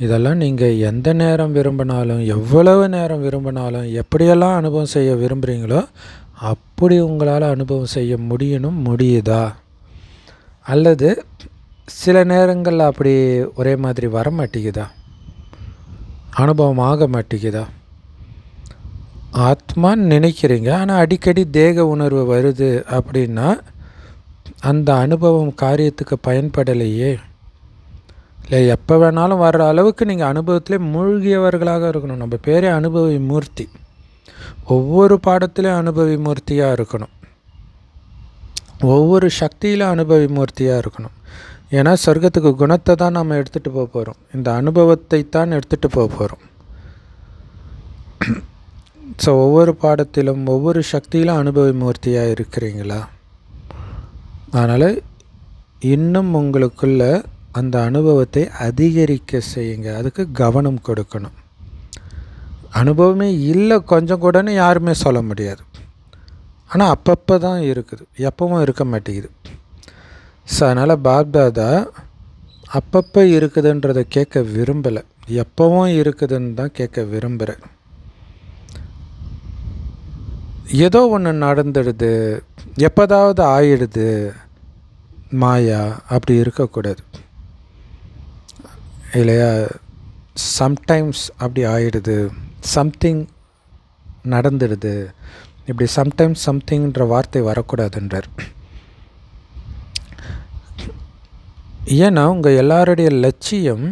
இதெல்லாம் நீங்கள் எந்த நேரம் விரும்பினாலும், எவ்வளவு நேரம் விரும்பினாலும், எப்படியெல்லாம் அனுபவம் செய்ய விரும்புகிறீங்களோ அப்படி உங்களால் அனுபவம் செய்ய முடியுதா? அல்லது சில நேரங்களில் அப்படி ஒரே மாதிரி வர மாட்டேங்குதா? அனுபவம் ஆக மாட்டேங்குதா? ஆத்மான்னு நினைக்கிறீங்க, ஆனால் அடிக்கடி தேக உணர்வு வருது அப்படின்னா அந்த அனுபவம் காரியத்துக்கு பயன்படலையே. இல்லை, எப்போ வேணாலும் வர்ற அளவுக்கு நீங்கள் அனுபவத்திலே மூழ்கியவர்களாக இருக்கணும். நம்ம பேரே அனுபவி மூர்த்தி. ஒவ்வொரு பாடத்திலையும் அனுபவி மூர்த்தியாக இருக்கணும். ஒவ்வொரு சக்தியிலும் அனுபவி மூர்த்தியாக இருக்கணும். ஏன்னா சொர்க்கத்துக்கு குணத்தை தான் நம்ம எடுத்துகிட்டு போக போகிறோம், இந்த அனுபவத்தை தான் எடுத்துகிட்டு போக போகிறோம். ஸோ ஒவ்வொரு பாடத்திலும் ஒவ்வொரு சக்தியிலும் அனுபவி மூர்த்தியாக இருக்கிறீங்களா? அதனால் இன்னும் உங்களுக்குள்ள அந்த அனுபவத்தை அதிகரிக்க செய்யுங்க. அதுக்கு கவனம் கொடுக்கணும். அனுபவமே இல்லை கொஞ்சம் கூடன்னு யாருமே சொல்ல முடியாது. ஆனால் அப்பப்போ தான் இருக்குது, எப்பவும் இருக்க மாட்டேங்குது. ஸோ அதனால் பாப்தாதா அப்பப்போ இருக்குதுன்றதை கேட்க விரும்பலை, எப்பவும் இருக்குதுன்னு தான் கேட்க விரும்புகிறேன். ஏதோ ஒன்று நடந்துடுது, எப்போதாவது ஆயிடுது மாயா, அப்படி இருக்கக்கூடாது இல்லையா? சம்டைம்ஸ் அப்படி ஆயிடுது, சம்திங் நடந்துடுது, இப்படி சம்டைம்ஸ் சம்திங்ன்ற வார்த்தை வரக்கூடாதுன்றார். ஏன்னா உங்கள் எல்லாருடைய லட்சியம்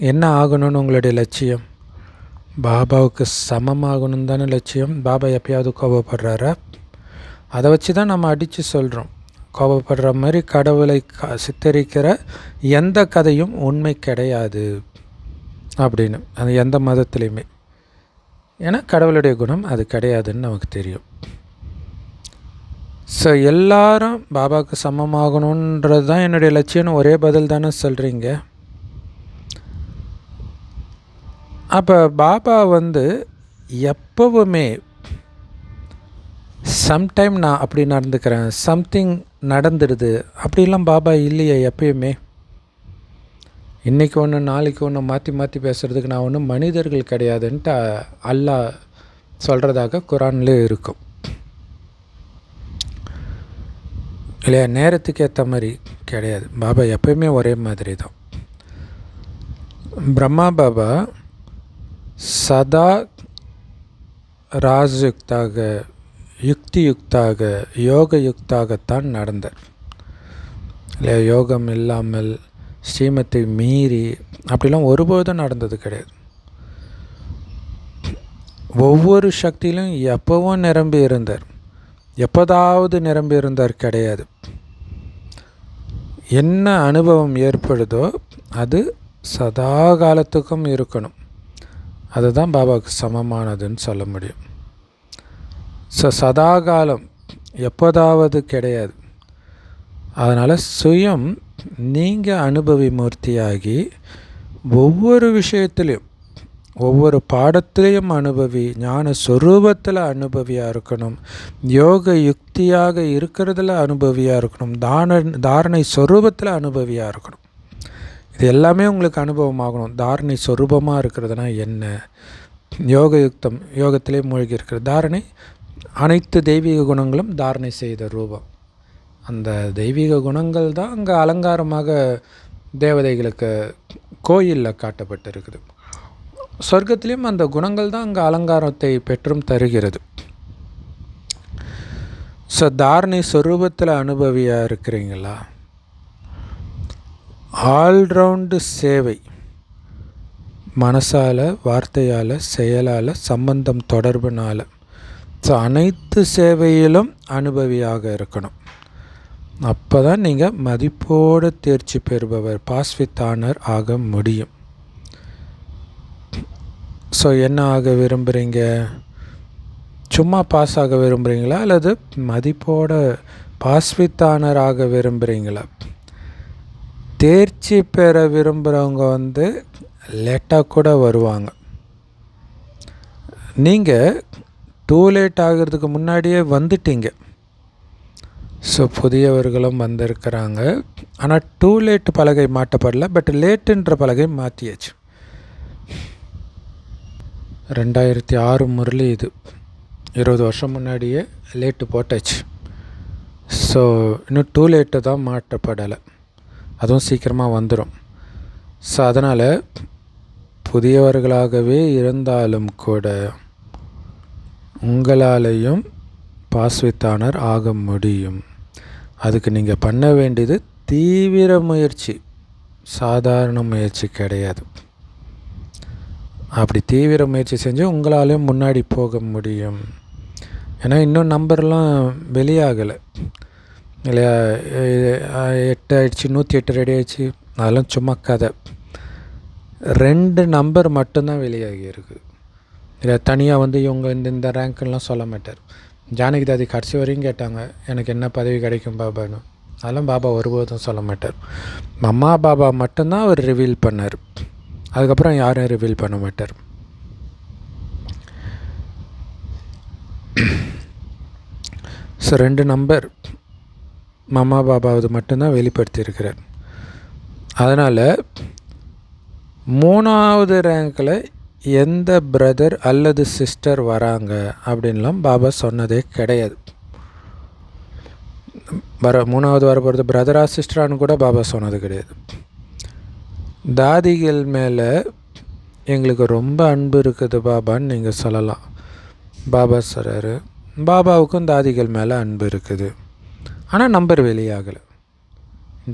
என்ன ஆகணும்னு உங்களுடைய லட்சியம்? பாபாவுக்கு சமமாகணும் தானே லட்சியம். பாபா எப்பயாவது கோபப்படுறாரா? அதை வச்சு தான் நம்ம அடித்து சொல்கிறோம், கோபப்படுற மாதிரி கடவுளை சித்தரிக்கிற எந்த கதையும் உண்மை கிடையாது அப்படின்னு, அது எந்த மதத்துலேயுமே. ஏன்னா கடவுளுடைய குணம் அது கிடையாதுன்னு நமக்கு தெரியும். ஸோ எல்லாரும் பாபாவுக்கு சமமாகணுன்றது தான் என்னுடைய லட்சியம்னு ஒரே பதில் தானே சொல்கிறீங்க. அப்போ பாபா எப்போவுமே சம்டைம் நான் அப்படி நடந்துக்கிறேன், சம்திங் நடந்துடுது அப்படிலாம் பாபா இல்லையே எப்பயுமே. இன்றைக்கி ஒன்று நாளைக்கு ஒன்று மாற்றி மாற்றி பேசுகிறதுக்கு நான் ஒன்றும் மனிதர்கள் கிடையாதுன்ட்டு அல்லாஹ் சொல்கிறதாக குரான்லேயே இருக்கும் இல்லையா? நேரத்துக்கு ஏற்ற மாதிரி கிடையாது, பாபா எப்பயுமே ஒரே மாதிரி தான். பிரம்மா பாபா சதா ராஜயுக்தாக, யுக்தியுக்தாக, யோகயுக்தாகத்தான் நடந்தார் இல்லையா? யோகம் இல்லாமல் ஸ்ரீமத்தை மீறி அப்படிலாம் ஒருபோதும் நடந்தது கிடையாது. ஒவ்வொரு சக்தியிலும் எப்பவும் நிரம்பி இருந்தார், எப்போதாவது நிரம்பி இருந்தார் கிடையாது. என்ன அனுபவம் ஏற்படுதோ அது சதா காலத்துக்கும் இருக்கணும், அதுதான் பாபாவுக்கு சமமானதுன்னு சொல்ல முடியும். ஸோ சதாகாலம் எப்போதாவது கிடையாது. அதனால் சுயம் நீங்கள் அனுபவி மூர்த்தியாகி ஒவ்வொரு விஷயத்துலேயும், ஒவ்வொரு பாடத்துலேயும் அனுபவி, ஞான சொரூபத்தில் அனுபவியாக இருக்கணும், யோக யுக்தியாக இருக்கிறதுல அனுபவியாக இருக்கணும், தாரணை சொரூபத்தில் அனுபவியாக இருக்கணும். இது எல்லாமே உங்களுக்கு அனுபவம் ஆகணும். தாரணை சொரூபமாக இருக்கிறதுனா என்ன? யோக யுக்தம், யோகத்திலே மூழ்கி இருக்கிற தாரணை, அனைத்து தெய்வீக குணங்களும் தாரணை செய்த ரூபம். அந்த தெய்வீக குணங்கள் தான் அங்கே அலங்காரமாக தேவதைகளுக்கு கோயிலில் காட்டப்பட்டிருக்குது. சொர்க்கத்திலையும் அந்த குணங்கள் தான் அங்கே அலங்காரத்தை பெற்றும் தருகிறது. ஸோ தாரணை சொரூபத்தில் அனுபவியாக இருக்கிறீங்களா? ஆல்ரவுண்டு சேவை, மனசால், வார்த்தையால், செயலால், சம்பந்தம் தொடர்புனால், ஸோ அனைத்து சேவையிலும் அனுபவியாக இருக்கணும். அப்போ தான் நீங்கள் மதிப்போடு தேர்ச்சி பெறுபவர், பாஸ் வித் ஆனர் ஆக முடியும். ஸோ என்ன ஆக விரும்புகிறீங்க? சும்மா பாஸ் ஆக விரும்புகிறீங்களா அல்லது மதிப்போட பாஸ் வித் ஆனர் ஆக விரும்புகிறீங்களா? தேர்ச்சி பெற விரும்புகிறவங்க லேட்டாக கூட வருவாங்க. நீங்கள் டூ லேட் ஆகிறதுக்கு முன்னாடியே வந்துட்டீங்க. ஸோ புதியவர்களும் வந்திருக்கிறாங்க. ஆனால் டூ லேட் பலகை மாட்டப்படலை, பட் லேட்டுன்ற பலகை மாற்றியாச்சு. 2006 முரளி இது, 20 வருஷம் முன்னாடியே லேட்டு போட்டாச்சு. ஸோ இன்னும் டூ லேட்டு தான் மாற்றப்படலை, அதுவும் சீக்கிரமாக வந்துடும். ஸோ அதனால் புதியவர்களாகவே இருந்தாலும் கூட உங்களாலேயும் பாஸ் வித் ஆனர் ஆக முடியும். அதுக்கு நீங்கள் பண்ண வேண்டியது தீவிர முயற்சி, சாதாரண முயற்சி கிடையாது. அப்படி தீவிர முயற்சி செஞ்சு உங்களாலேயும் முன்னாடி போக முடியும். ஏன்னா இன்னும் நம்பர்லாம் வெளியாகலை இல்லையா? 8 ஆயிடுச்சு, 108 ரெடி ஆயிடுச்சு, அதெல்லாம் சும்மா கதை. 2 நம்பர் மட்டும்தான் வெளியாகி இருக்குது. இல்லை தனியாக இவங்க இந்த ரேங்க்லாம் சொல்ல மாட்டார். ஜானகி தாதி கடைசி வரையும் கேட்டாங்க, எனக்கு என்ன பதவி கிடைக்கும் பாபான்னு. அதெல்லாம் பாபா ஒருபோதும் சொல்ல மாட்டார். அம்மா பாபா மட்டும்தான் அவர் ரிவீல் பண்ணார், அதுக்கப்புறம் யாரும் ரிவீல் பண்ண மாட்டார். ஸோ 2 நம்பர் மம்மா பாபாவது மட்டும்தான் வெளிப்படுத்தியிருக்கிறார். அதனால் 3வது ரேங்கில் எந்த பிரதர் அல்லது சிஸ்டர் வராங்க அப்படின்லாம் பாபா சொன்னதே கிடையாது. 3வது வர போகிறது பிரதரா சிஸ்டரானு கூட பாபா சொன்னது கிடையாது. தாதிகள் மேலே எங்களுக்கு ரொம்ப அன்பு இருக்குது பாபான்னு நீங்கள் சொல்லலாம். பாபா சொல்கிறாரு, பாபாவுக்கும் தாதிகள் மேலே அன்பு இருக்குது, ஆனால் நம்பர் வெளியாகலை.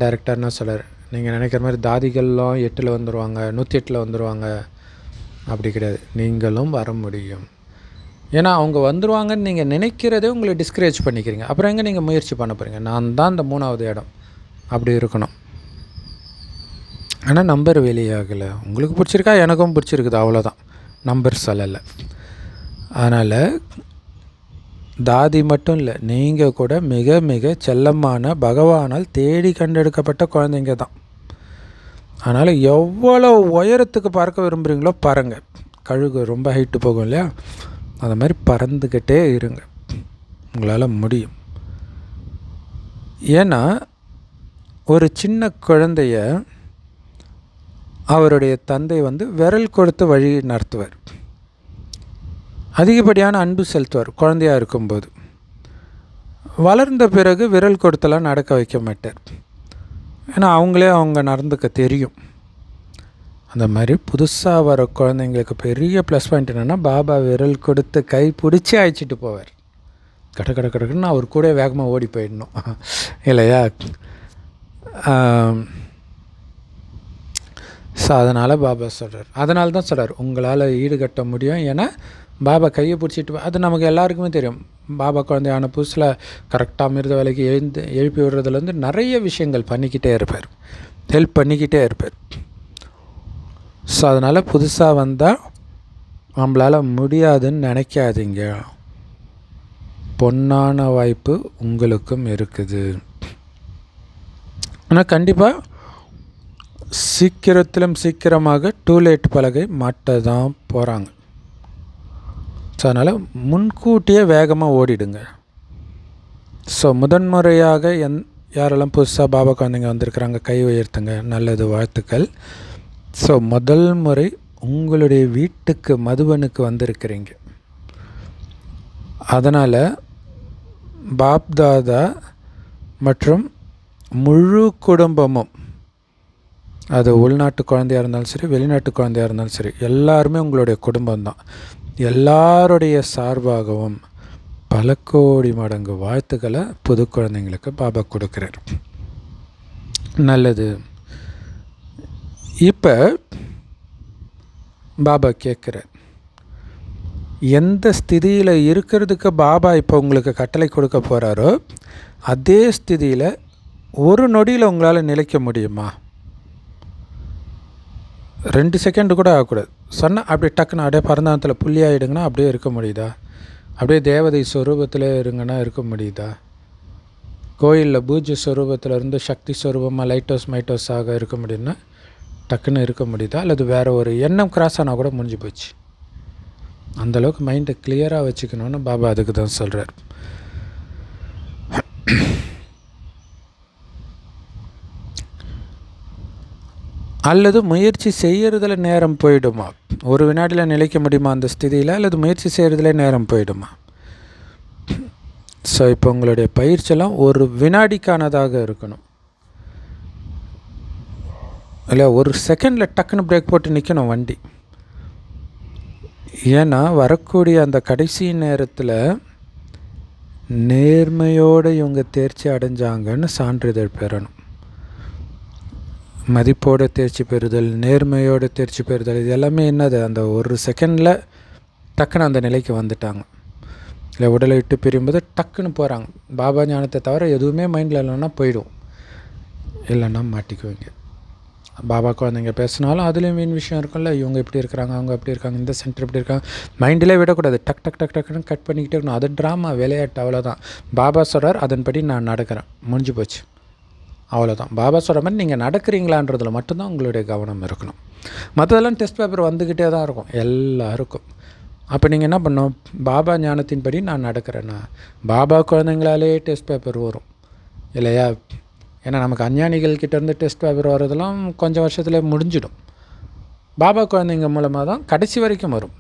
டைரெக்டாக என்ன சொல்கிறார், நீங்கள் நினைக்கிற மாதிரி தாதிகள்லாம் 8ல் வந்துடுவாங்க, 108ல் வந்துடுவாங்க, அப்படி கிடையாது. நீங்களும் வர முடியும். ஏன்னா அவங்க வந்துடுவாங்கன்னு நீங்கள் நினைக்கிறதே உங்களை டிஸ்கரேஜ் பண்ணிக்கிறீங்க. அப்புறம் எங்கே நீங்கள் முயற்சி பண்ண போகிறீங்க? நான் தான் இந்த 3வது இடம் அப்படி இருக்கணும். ஆனால் நம்பர் வெளியாகலை. உங்களுக்கு பிடிச்சிருக்கா, எனக்கும் பிடிச்சிருக்குது, அவ்வளோதான். நம்பர் சொல்லலை. அதனால் தாதி மட்டும் இல்லை, நீங்கள் கூட மிக மிக செல்லமான பகவானால் தேடி கண்டெடுக்கப்பட்ட குழந்தைங்க தான். அதனால் எவ்வளோ உயரத்துக்கு பறக்க விரும்புகிறீங்களோ பாருங்கள். கழுகு ரொம்ப ஹைட்டு போகும் இல்லையா, அது மாதிரி பறந்துக்கிட்டே இருங்க, உங்களால் முடியும். ஏன்னா ஒரு சின்ன குழந்தைய அவருடைய தந்தை விரல் கொடுத்து வழி நடத்துவார். அதிகப்படியான அன்பு செலுத்துவார் குழந்தையாக இருக்கும்போது. வளர்ந்த பிறகு விரல் கொடுத்தெல்லாம் நடக்க வைக்க மாட்டார். ஏன்னா அவங்க நடந்துக்க தெரியும். அந்த மாதிரி புதுசாக வர குழந்தைங்களுக்கு பெரிய ப்ளஸ் பாயிண்ட் என்னென்னா, பாபா விரல் கொடுத்து கை பிடிச்சி அழைச்சிட்டு போவார். கடக்குன்னு அவர் கூட வேகமாக ஓடி போயிடணும் இல்லையா? ஸோ அதனால் பாபா சொல்கிறார், அதனால தான் சொல்கிறார் உங்களால் ஈடுகட்ட முடியும். ஏன்னா பாபா கையை பிடிச்சிட்டு, அது நமக்கு எல்லாருக்குமே தெரியும். பாபா குழந்தையான புதுசில் கரெக்டாக அமிர்த வேலைக்கு எழுப்பி விடுறதுலேருந்து நிறைய விஷயங்கள் பண்ணிக்கிட்டே இருப்பார், ஹெல்ப் பண்ணிக்கிட்டே இருப்பார். ஸோ அதனால் புதுசாக வந்தால் நம்மளால் முடியாதுன்னு நினைக்காதீங்க. பொன்னான வாய்ப்பு உங்களுக்கும் இருக்குது. ஆனால் கண்டிப்பாக சீக்கிரமாக டூலேட் பலகை மாட்ட தான் போகிறாங்க. ஸோ அதனால் முன்கூட்டியே வேகமாக ஓடிடுங்க. ஸோ முதன்முறையாக யாரெல்லாம் புதுசாக பாபா குழந்தைங்க வந்திருக்கிறாங்க கை உயர்த்துங்க, நல்லது, வாழ்த்துக்கள். ஸோ முதல் முறை உங்களுடைய வீட்டுக்கு மதுபனுக்கு வந்திருக்கிறீங்க. அதனால் பாப்தாதா மற்றும் முழு குடும்பமும், அது உள்நாட்டு குழந்தையாக இருந்தாலும் சரி, வெளிநாட்டு குழந்தையாக இருந்தாலும் சரி, எல்லாருமே உங்களுடைய குடும்பம்தான். எல்லாருடைய சார்பாகவும் பல கோடி மடங்கு வாழ்த்துக்களை புது குழந்தைங்களுக்கு பாபா கொடுக்குறார். நல்லது. இப்போ பாபா கேட்குறார், எந்த ஸ்திதியில் இருக்கிறதுக்கு பாபா இப்போ உங்களுக்கு கட்டளை கொடுக்க போகிறாரோ அதே ஸ்திதியில் ஒரு நொடியில் உங்களால் நிலைக்க முடியுமா? 2 செகண்டு கூட ஆகக்கூடாது. சொன்னால் அப்படியே டக்குன்னு அப்படியே பரந்தானத்தில் புள்ளி ஆகிடுங்கன்னா அப்படியே இருக்க முடியுதா? அப்படியே தேவதை ஸ்வரூபத்தில் இருங்கன்னா இருக்க முடியுதா? கோயிலில் பூஜ்ய ஸ்வரூபத்தில் இருந்து சக்தி ஸ்வரூபமாக லைட் ஆக இருக்க முடியும்னா டக்குன்னு இருக்க முடியுதா? அல்லது வேறு ஒரு எண்ணம் கிராஸ் ஆனால் கூட முடிஞ்சு போச்சு. அந்தளவுக்கு மைண்டை கிளியராக வச்சுக்கணுன்னு பாபா அதுக்கு தான் சொல்கிறார். அல்லது முயற்சி செய்கிறதுல நேரம் போயிடுமா? ஒரு வினாடியில் நிலைக்க முடியுமா அந்த ஸ்திதியில்? அல்லது முயற்சி செய்கிறதுல நேரம் போயிடுமா? ஸோ இப்போ உங்களுடைய பயிற்சியெல்லாம் ஒரு வினாடிக்கானதாக இருக்கணும். இல்லை, ஒரு செகண்டில் டக்குன்னு பிரேக் போட்டு நிற்கணும் வண்டி. ஏன்னா வரக்கூடிய அந்த கடைசி நேரத்தில் நேர்மையோடு இவங்க தேர்ச்சி அடைஞ்சாங்கன்னு சான்றிதழ் பெறணும். மதிப்போடு தேர்ச்சி பெறுதல், நேர்மையோடு தேர்ச்சி பெறுதல், இது எல்லாமே என்னது? அந்த ஒரு செகண்டில் டக்குன்னு அந்த நிலைக்கு வந்துட்டாங்க. இல்லை, உடலை விட்டு பிரியும்போது டக்குன்னு போகிறாங்க. பாபா ஞானத்தை தவிர எதுவுமே மைண்டில் இல்லைன்னா போயிடும், இல்லைன்னா மாட்டிக்குவீங்க. பாபா குழந்தைங்க பேசினாலும் அதுலேயும் மீன் விஷயம் இருக்கும்ல, இவங்க இப்படி இருக்கிறாங்க, அவங்க அப்படி இருக்காங்க, இந்த சென்டர் இப்படி இருக்காங்க, மைண்டிலே விடக்கூடாது. டக்குன்னு கட் பண்ணிக்கிட்டே இருக்கணும். அது ட்ராமா, விளையாட்டு, அவ்வளோதான். பாபா சொல்கிறார், அதன்படி நான் நடக்கிறேன், முடிஞ்சு போச்சு, அவ்வளோதான். பாபா சொல்கிற மாதிரி நீங்கள் நடக்கிறீங்களான்றதில் மட்டும்தான் உங்களுடைய கவனம் இருக்கணும். மற்றதெல்லாம் டெஸ்ட் பேப்பர் வந்துக்கிட்டே தான் இருக்கும் எல்லாருக்கும். அப்போ நீங்கள் என்ன பண்ணணும், பாபா ஞானத்தின்படி நான் நடக்கிறேன்னா பாபா குழந்தைங்களாலே டெஸ்ட் பேப்பர் வரும் இல்லையா? ஏன்னா நமக்கு அஞ்ஞானிகள் கிட்டேருந்து டெஸ்ட் பேப்பர் வர்றதெல்லாம் கொஞ்சம் வருஷத்துல முடிஞ்சிடும். பாபா குழந்தைங்க மூலமாக தான் கடைசி வரைக்கும் வரும்.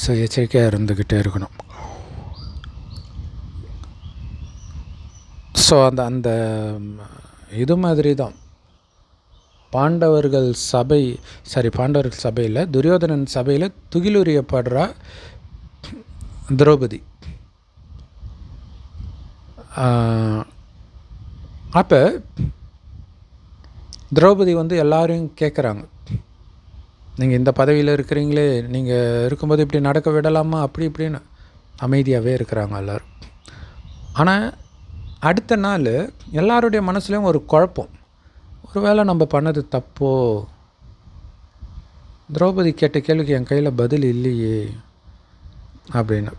ஸோ எச்சரிக்கையாக இருந்துக்கிட்டே இருக்கணும். ஸோ அந்த இது மாதிரி தான் பாண்டவர்கள் சபையில் துரியோதனன் சபையில் துகிலுரியப்படுறா திரௌபதி. அப்போ திரௌபதி எல்லாரையும் கேட்குறாங்க, நீங்கள் இந்த பதவியில் இருக்கிறீங்களே, நீங்கள் இருக்கும்போது இப்படி நடக்க விடலாமா அப்படி இப்படின்னு அமைதியாகவே இருக்கிறாங்க எல்லோரும். ஆனால் அடுத்த நாள் எல்லாருடைய மனசுலேயும் ஒரு குழப்பம், ஒருவேளை நம்ம பண்ணது தப்போ, திரௌபதி கேட்ட கேள்விக்கு என் கையில் பதில் இல்லையே அப்படின்னு.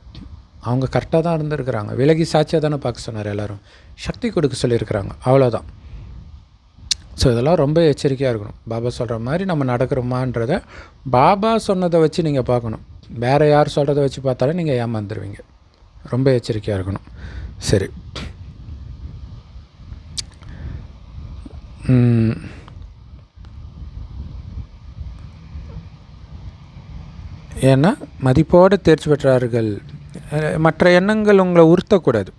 அவங்க கரெக்டாக தான் இருந்திருக்கிறாங்க, விலகி சாட்சியாக தானே பார்க்க சொன்னார், எல்லோரும் சக்தி கொடுக்க சொல்லியிருக்கிறாங்க, அவ்வளோதான். ஸோ இதெல்லாம் ரொம்ப எச்சரிக்கையாக இருக்கணும். பாபா சொல்கிற மாதிரி நம்ம நடக்கிறோமான்றதை பாபா சொன்னதை வச்சு நீங்கள் பார்க்கணும். வேறு யார் சொல்கிறத வச்சு பார்த்தாலும் நீங்கள் ஏமாந்துருவீங்க. ரொம்ப எச்சரிக்கையாக இருக்கணும். சரி, ஏன்னா மதிப்போடு தேர்ச்சி பெற்றார்கள். மற்ற எண்ணங்கள் உங்களை உறுத்தக்கூடாது.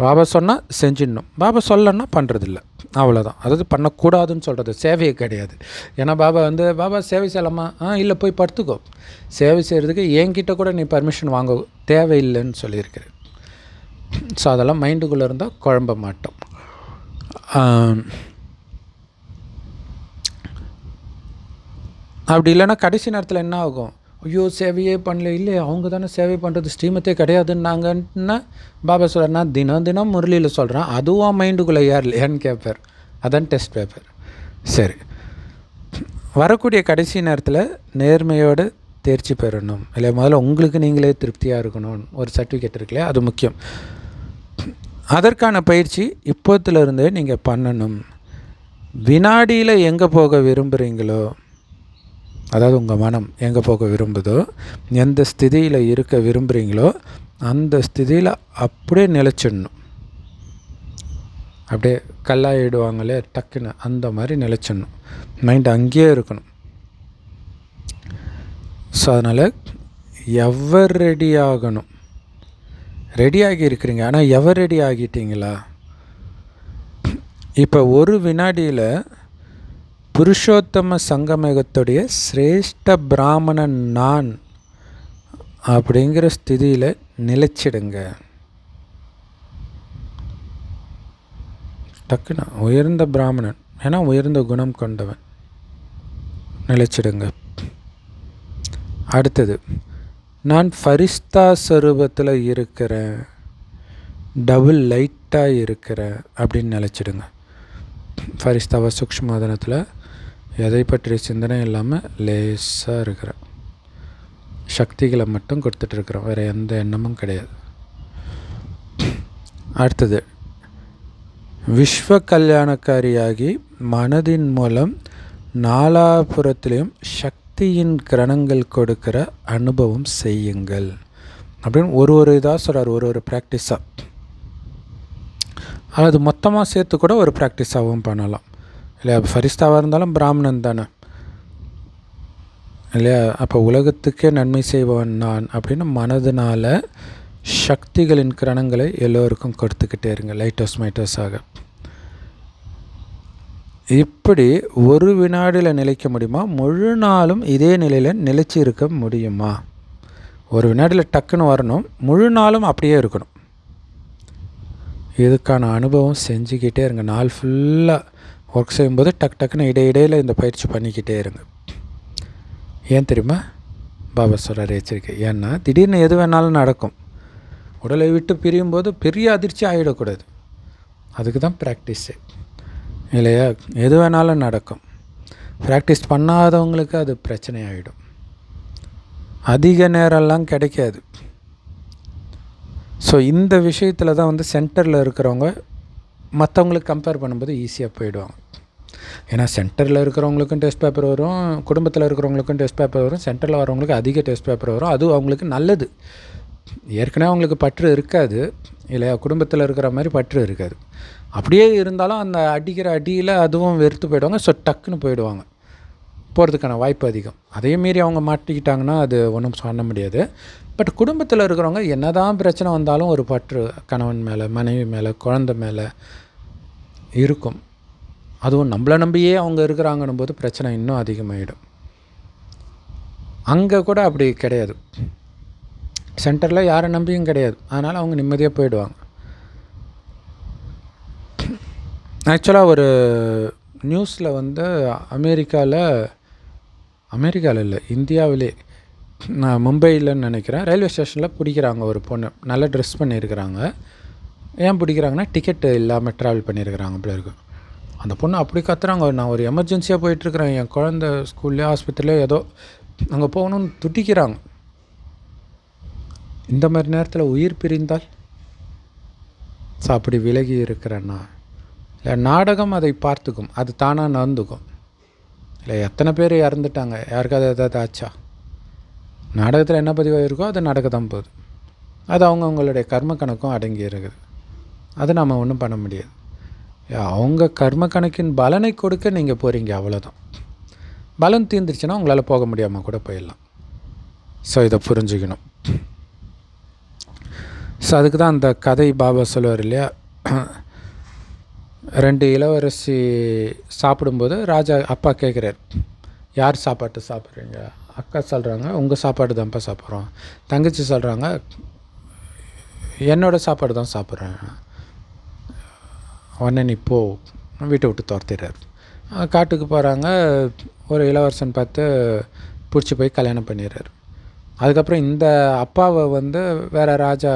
பாபா சொன்னால் செஞ்சிடணும், பாபா சொல்லன்னா பண்ணுறதில்ல, அவ்வளோதான். அதாவது பண்ணக்கூடாதுன்னு சொல்கிறது சேவையே கிடையாது. ஏன்னா பாபா சேவை செய்யலாமா? இல்லை போய் படுத்துக்கோ. சேவை செய்கிறதுக்கு என்கிட்ட கூட நீ பர்மிஷன் வாங்க தேவையில்லைன்னு சொல்லியிருக்கிறேன். ஸோ அதெல்லாம் மைண்டுக்குள்ளே இருந்தால் குழம்ப மாட்டோம். அப்படி இல்லைன்னா கடைசி நேரத்தில் என்ன ஆகும், ஐயோ சேவையே பண்ணல, இல்லை அவங்க தானே சேவை பண்ணுறது ஸ்ரீமத்தே கிடையாதுன்னாங்கன்னா பாபா சொல்கிறேன், நான் தினம் முரளியில் சொல்கிறேன், அதுவும் மைண்டுக்குள்ளே ஏன்னு கேட்பார். அதான் டெஸ்ட் பேப்பர். சரி, வரக்கூடிய கடைசி நேரத்தில் நேர்மையோடு தேர்ச்சி பெறணும் இல்லை, முதல்ல உங்களுக்கு நீங்களே திருப்தியாக இருக்கணும். ஒரு சர்டிஃபிகேட் இருக்குல்லையா, அது முக்கியம். அதற்கான பயிற்சி இப்போத்துலேருந்தே நீங்கள் பண்ணணும். வினாடியில் எங்கே போக விரும்புகிறீங்களோ, அதாவது உங்கள் மனம் எங்கே போக விரும்புதோ, எந்த ஸ்திதியில் இருக்க விரும்புகிறீங்களோ அந்த ஸ்திதியில் அப்படியே நிலச்சிடணும். அப்படியே கல்லாயிடுவாங்களே டக்குன்னு, அந்த மாதிரி நிலச்சிடணும். மைண்ட் அங்கேயே இருக்கணும். ஸோ அதனால் எவர் ரெடி ஆகணும், ரெடியாகி இருக்கிறீங்க. ஆனால் எவர் ரெடி ஆகிட்டீங்களா? இப்போ ஒரு வினாடியில் புருஷோத்தம சங்கமேகத்துடைய சிரேஷ்ட பிராமணன் நான் அப்படிங்கிற ஸ்திதியில் நிலைச்சிடுங்க. டக்குன்னு உயர்ந்த பிராமணன், ஏன்னா உயர்ந்த குணம் கொண்டவன், நிலைச்சிடுங்க. அடுத்தது, நான் ஃபரிஸ்தா ஸ்வரூபத்தில் இருக்கிறேன், டபுள் லைட்டாக இருக்கிறேன் அப்படின்னு நிலச்சிடுங்க. ஃபரிஸ்தாவை சூக்ஷ்மதனத்தில் எதை பற்றிய சிந்தனை இல்லாமல் லேசாக இருக்கிறேன், சக்திகளை மட்டும் கொடுத்துட்ருக்குறோம், வேறு எந்த எண்ணமும் கிடையாது. அடுத்தது, விஸ்வ கல்யாணக்காரியாகி மனதின் மூலம் நாலாபுரத்திலையும் சக்தியின் கிரணங்கள் கொடுக்கிற அனுபவம் செய்யுங்கள் அப்படின்னு ஒரு இதாக சொல்கிறார், ஒரு ப்ராக்டிஸாக. அது மொத்தமாக சேர்த்து கூட ஒரு ப்ராக்டிஸாகவும் பண்ணலாம் இல்லையா? ஃபரிஸ்தாவாக இருந்தாலும் பிராமணன் தானே இல்லையா? அப்போ உலகத்துக்கே நன்மை செய்பவன் நான் அப்படின்னு மனதினால் சக்திகளின் கிரணங்களை எல்லோருக்கும் கொடுத்துக்கிட்டே இருங்க, லைட்டோஸ் மைட்டோஸாக. இப்படி ஒரு வினாடியில் நிலைக்க முடியுமா? முழு நாளும் இதே நிலையில் நிலைச்சி இருக்க முடியுமா? ஒரு வினாடியில் டக்குன்னு வரணும், முழு நாளும் அப்படியே இருக்கணும். இதுக்கான அனுபவம் செஞ்சுக்கிட்டே இருங்க. நாள் ஃபுல்லாக ஒர்க் செய்யும்போது டக்குன்னு இடையிடையில் இந்த பயிற்சி பண்ணிக்கிட்டே இருங்க. ஏன் தெரியுமா? பாபா சொல்கிறார் எச்சரிக்கை. ஏன்னா திடீர்னு எது வேணாலும் நடக்கும். உடலை விட்டு பிரியும் போது பெரிய அதிர்ச்சி ஆகிடக்கூடாது, அதுக்கு தான் ப்ராக்டிஸு இல்லையா? எது வேணாலும் நடக்கும். ப்ராக்டிஸ் பண்ணாதவங்களுக்கு அது பிரச்சனை ஆகிடும், அதிக நேரம்லாம் கிடைக்காது. ஸோ இந்த விஷயத்தில் தான் சென்டரில் இருக்கிறவங்க மற்றவங்களுக்கு கம்பேர் பண்ணும்போது ஈஸியாக போயிடுவாங்க. ஏன்னா சென்டரில் இருக்கிறவங்களுக்கும் டெஸ்ட் பேப்பர் வரும், குடும்பத்தில் இருக்கிறவங்களுக்கும் டெஸ்ட் பேப்பர் வரும். சென்டரில் வரவங்களுக்கு அதிக டெஸ்ட் பேப்பர் வரும். அதுவும் அவங்களுக்கு நல்லது. ஏற்கனவே அவங்களுக்கு பற்று இருக்காது இல்லையா, குடும்பத்தில் இருக்கிற மாதிரி பற்று இருக்காது. அப்படியே இருந்தாலும் அந்த அடிக்கிற அடியில் அதுவும் வெறுத்து போயிடுவாங்க. ஸோ டக்குன்னு போயிடுவாங்க, போகிறதுக்கான வாய்ப்பு அதிகம். அதே மீறி அவங்க மாட்டிக்கிட்டாங்கன்னா அது ஒன்றும் சொல்ல முடியாது. பட் குடும்பத்தில் இருக்கிறவங்க என்ன தான் பிரச்சனை வந்தாலும் ஒரு பற்று கணவன் மேலே, மனைவி மேலே, குழந்தை மேலே இருக்கும். அதுவும் நம்மளை நம்பியே அவங்க இருக்கிறாங்கன்னும் போது பிரச்சனை இன்னும் அதிகமாகிடும். அங்கே கூட அப்படி கிடையாது. சென்டரில் யாரை நம்பியும் கிடையாது. அதனால் அவங்க நிம்மதியாக போயிடுவாங்க. ஆக்சுவலாக ஒரு நியூஸில் அமெரிக்காவில் இல்லை, இந்தியாவிலே, நான் மும்பையில்னு நினைக்கிறேன், ரயில்வே ஸ்டேஷனில் பிடிக்கிறாங்க ஒரு பொண்ணு. நல்லா ட்ரெஸ் பண்ணியிருக்கிறாங்க. ஏன் பிடிக்கிறாங்கன்னா டிக்கெட்டு இல்லாமல் ட்ராவல் பண்ணியிருக்கிறாங்க பிள்ளைருக்கு. அந்த பொண்ணு அப்படி கத்துறாங்க, நான் ஒரு எமர்ஜென்சியாக போயிட்டுருக்கிறேன், என் குழந்த ஸ்கூல்லையோ ஆஸ்பத்திரிலையோ ஏதோ அங்கே போகணுன்னு துடிக்கிறாங்க. இந்த மாதிரி நேரத்தில் உயிர் பிரிந்தால் அப்படி விலகி இருக்கிறேன்னா இல்லை, நாடகம் அதை பார்த்துக்கும், அது தானாக நடந்துக்கும். இல்லை எத்தனை பேர் இறந்துட்டாங்க, யாருக்காவது ஏதாவது ஆச்சா? நாடகத்தில் என்ன பதிவாயிருக்கோ அது நடக்க தான் போகுது. அது அவங்களுடைய கர்ம கணக்கும் அடங்கி இருக்குது. அது நம்ம ஒன்றும் பண்ண முடியாது. அவங்க கர்ம கணக்கின் பலனை கொடுக்க நீங்கள் போகிறீங்க, அவ்வளோதான். பலன் தீர்ந்துருச்சுன்னா உங்களால் போக முடியாமல் கூட போயிடலாம். ஸோ இதை புரிஞ்சுக்கணும். ஸோ அதுக்கு தான் அந்த கதை பாபா சொல்லுவார் இல்லையா, 2 இளவரசி சாப்பிடும்போது ராஜா அப்பா கேட்குறாரு, யார் சாப்பாட்டு சாப்பிட்றீங்க? அக்கா சொல்கிறாங்க, உங்கள் சாப்பாடு தான்ப்பா சாப்பிட்றோம். தங்கச்சி சொல்கிறாங்க, என்னோடய சாப்பாடு தான் சாப்பிட்றேன். உடனே நீ போ, வீட்டை விட்டு துரத்திடுறாரு. காட்டுக்கு போகிறாங்க. ஒரு இளவரசன் பார்த்து பிடிச்சி போய் கல்யாணம் பண்ணிடுறாரு. அதுக்கப்புறம் இந்த அப்பாவை வேறு ராஜா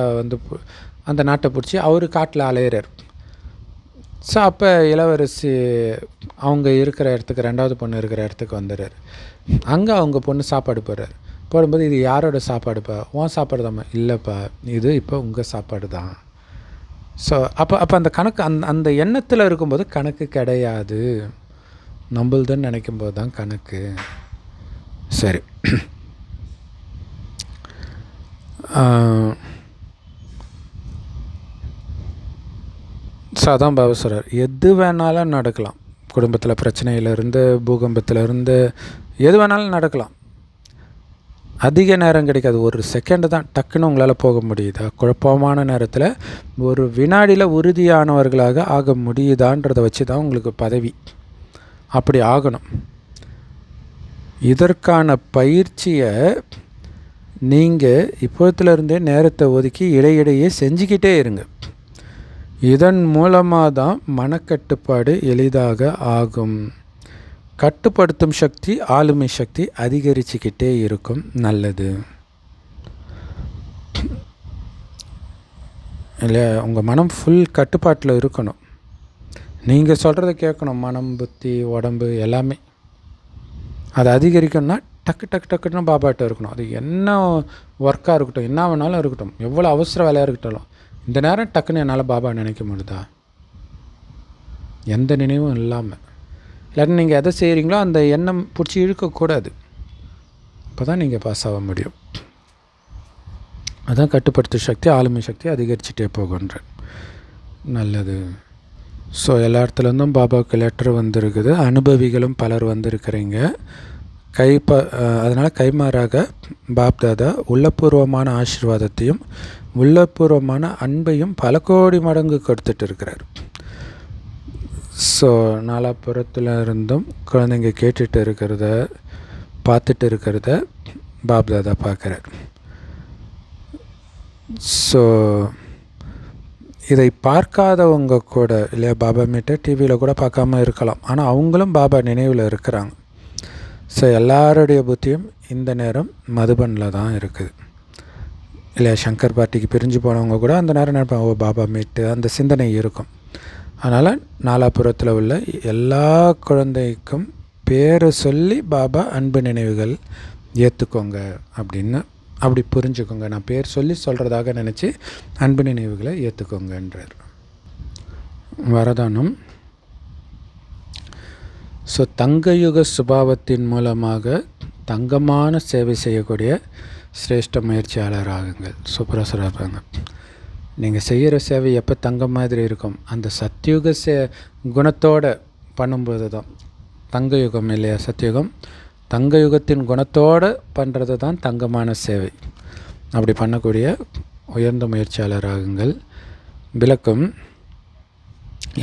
அந்த நாட்டை பிடிச்சி அவர் காட்டில் அலையிறார். ஸோ அப்போ இளவரசி அவங்க இருக்கிற இடத்துக்கு, 2வது பொண்ணு இருக்கிற இடத்துக்கு வந்துடுறாரு. அங்கே அவங்க பொண்ணு சாப்பாடு போடும்போது, இது யாரோட சாப்பாடுப்பா? உன் சாப்பாடு தான்ப்பா. இல்லைப்பா, இது இப்போ உங்கள் சாப்பாடு தான். ஸோ அப்போ அந்த கணக்கு அந்த எண்ணத்தில் இருக்கும்போது கணக்கு கிடையாது, நம்மளுதுன்னு நினைக்கும்போது தான் கணக்கு. சரி, ஸோ அதான் பாபா சொல்கிறார், எது வேணாலும் நடக்கலாம். குடும்பத்தில் பிரச்சனையிலேருந்து, பூகம்பத்திலேருந்து எது வேணாலும் நடக்கலாம். அதிக நேரம் கிடைக்காது, ஒரு செகண்டு தான் டக்குன்னு உங்களால் போக முடியுதா? குழப்பமான நேரத்தில் ஒரு வினாடியில் உறுதியானவர்களாக ஆக முடியுதான்றதை வச்சு தான் உங்களுக்கு பதவி. அப்படி ஆகணும். இதற்கான பயிற்சியை நீங்கள் இப்போத்துலேருந்தே நேரத்தை ஒதுக்கி இடையிடையே செஞ்சுக்கிட்டே இருங்க. இதன் மூலமாக தான் மனக்கட்டுப்பாடு எளிதாக ஆகும். கட்டுப்படுத்தும் சக்தி, ஆளுமை சக்தி அதிகரிச்சுக்கிட்டே இருக்கும். நல்லது இல்லை, உங்கள் மனம் ஃபுல் கட்டுப்பாட்டில் இருக்கணும். நீங்கள் சொல்கிறத கேட்கணும். மனம், புத்தி, உடம்பு எல்லாமே. அதை அதிகரிக்கணும்னா டக்குன்னு பாபாட்ட இருக்கணும். அது என்ன ஒர்க்காக இருக்கட்டும், என்ன வேணாலும் இருக்கட்டும், எவ்வளோ அவசர வேலையாக இருக்கட்டும், இந்த நேரம் டக்குன்னு என்னால் பாபா நினைக்க முடியுதா? எந்த நினைவும் இல்லாமல். இல்லாட்டி நீங்கள் எதை செய்கிறீங்களோ அந்த எண்ணம் பிடிச்சி இழுக்கக்கூடாது. அப்போ தான் நீங்கள் பாஸ் ஆக முடியும். அதுதான் கட்டுப்படுத்தும் சக்தி, ஆளுமை சக்தி அதிகரிச்சுட்டே போகுன்ற. நல்லது. ஸோ எல்லா இடத்துலேருந்தும் பாபாவுக்கு லெட்டர் வந்திருக்குது. அனுபவிகளும் பலர் வந்திருக்கிறீங்க. அதனால் கைமாறாக பாப்தாதா உள்ளபூர்வமான ஆசீர்வாதத்தையும் உள்ளபூர்வமான அன்பையும் பல கோடி மடங்கு கொடுத்துட்டு இருக்கிறார். ஸோ நாலாப்புறத்தில் இருந்தும் குழந்தைங்க கேட்டுட்டு இருக்கிறத, பார்த்துட்டு இருக்கிறத பாப்தாதா பார்க்குறார். ஸோ இதை பார்க்காதவங்க கூட இல்லையா, பாபா மீட்டை டிவியில் கூட பார்க்காம இருக்கலாம், ஆனால் அவங்களும் பாபா நினைவில் இருக்கிறாங்க. ஸோ எல்லாருடைய புத்தியும் இந்த நேரம் மதுபனில் தான் இருக்குது இல்லையா. சங்கர் பார்ட்டிக்கு பிரிஞ்சு போனவங்க கூட அந்த நேரம் நினைப்பாங்க, ஓ பாபா மீட்டு, அந்த சிந்தனை இருக்கும். அதனால் நாலாபுரத்தில் உள்ள எல்லா குழந்தைக்கும் பேரை சொல்லி பாபா அன்பு நினைவுகள் ஏற்றுக்கோங்க அப்படின்னு அப்படி புரிஞ்சுக்கோங்க. நான் பேர் சொல்லி சொல்கிறதாக நினச்சி அன்பு நினைவுகளை ஏற்றுக்கோங்கன்றார். வரதானம். ஸோ தங்கயுக சுபாவத்தின் மூலமாக தங்கமான சேவை செய்யக்கூடிய சிரேஷ்ட முயற்சியாளர் ஆகுங்கள். சூப்பராக சொல்கிறாங்க. நீங்கள் செய்கிற சேவை எப்போ தங்கம் மாதிரி இருக்கும், அந்த சத்தியுக குணத்தோடு பண்ணும்போது தான். தங்கயுகம் இல்லையா சத்தியுகம், தங்கயுகத்தின் குணத்தோடு பண்ணுறது தான் தங்கமான சேவை. அப்படி பண்ணக்கூடிய உயர்ந்த முயற்சியாளர் ஆகுங்கள். விளக்கம்: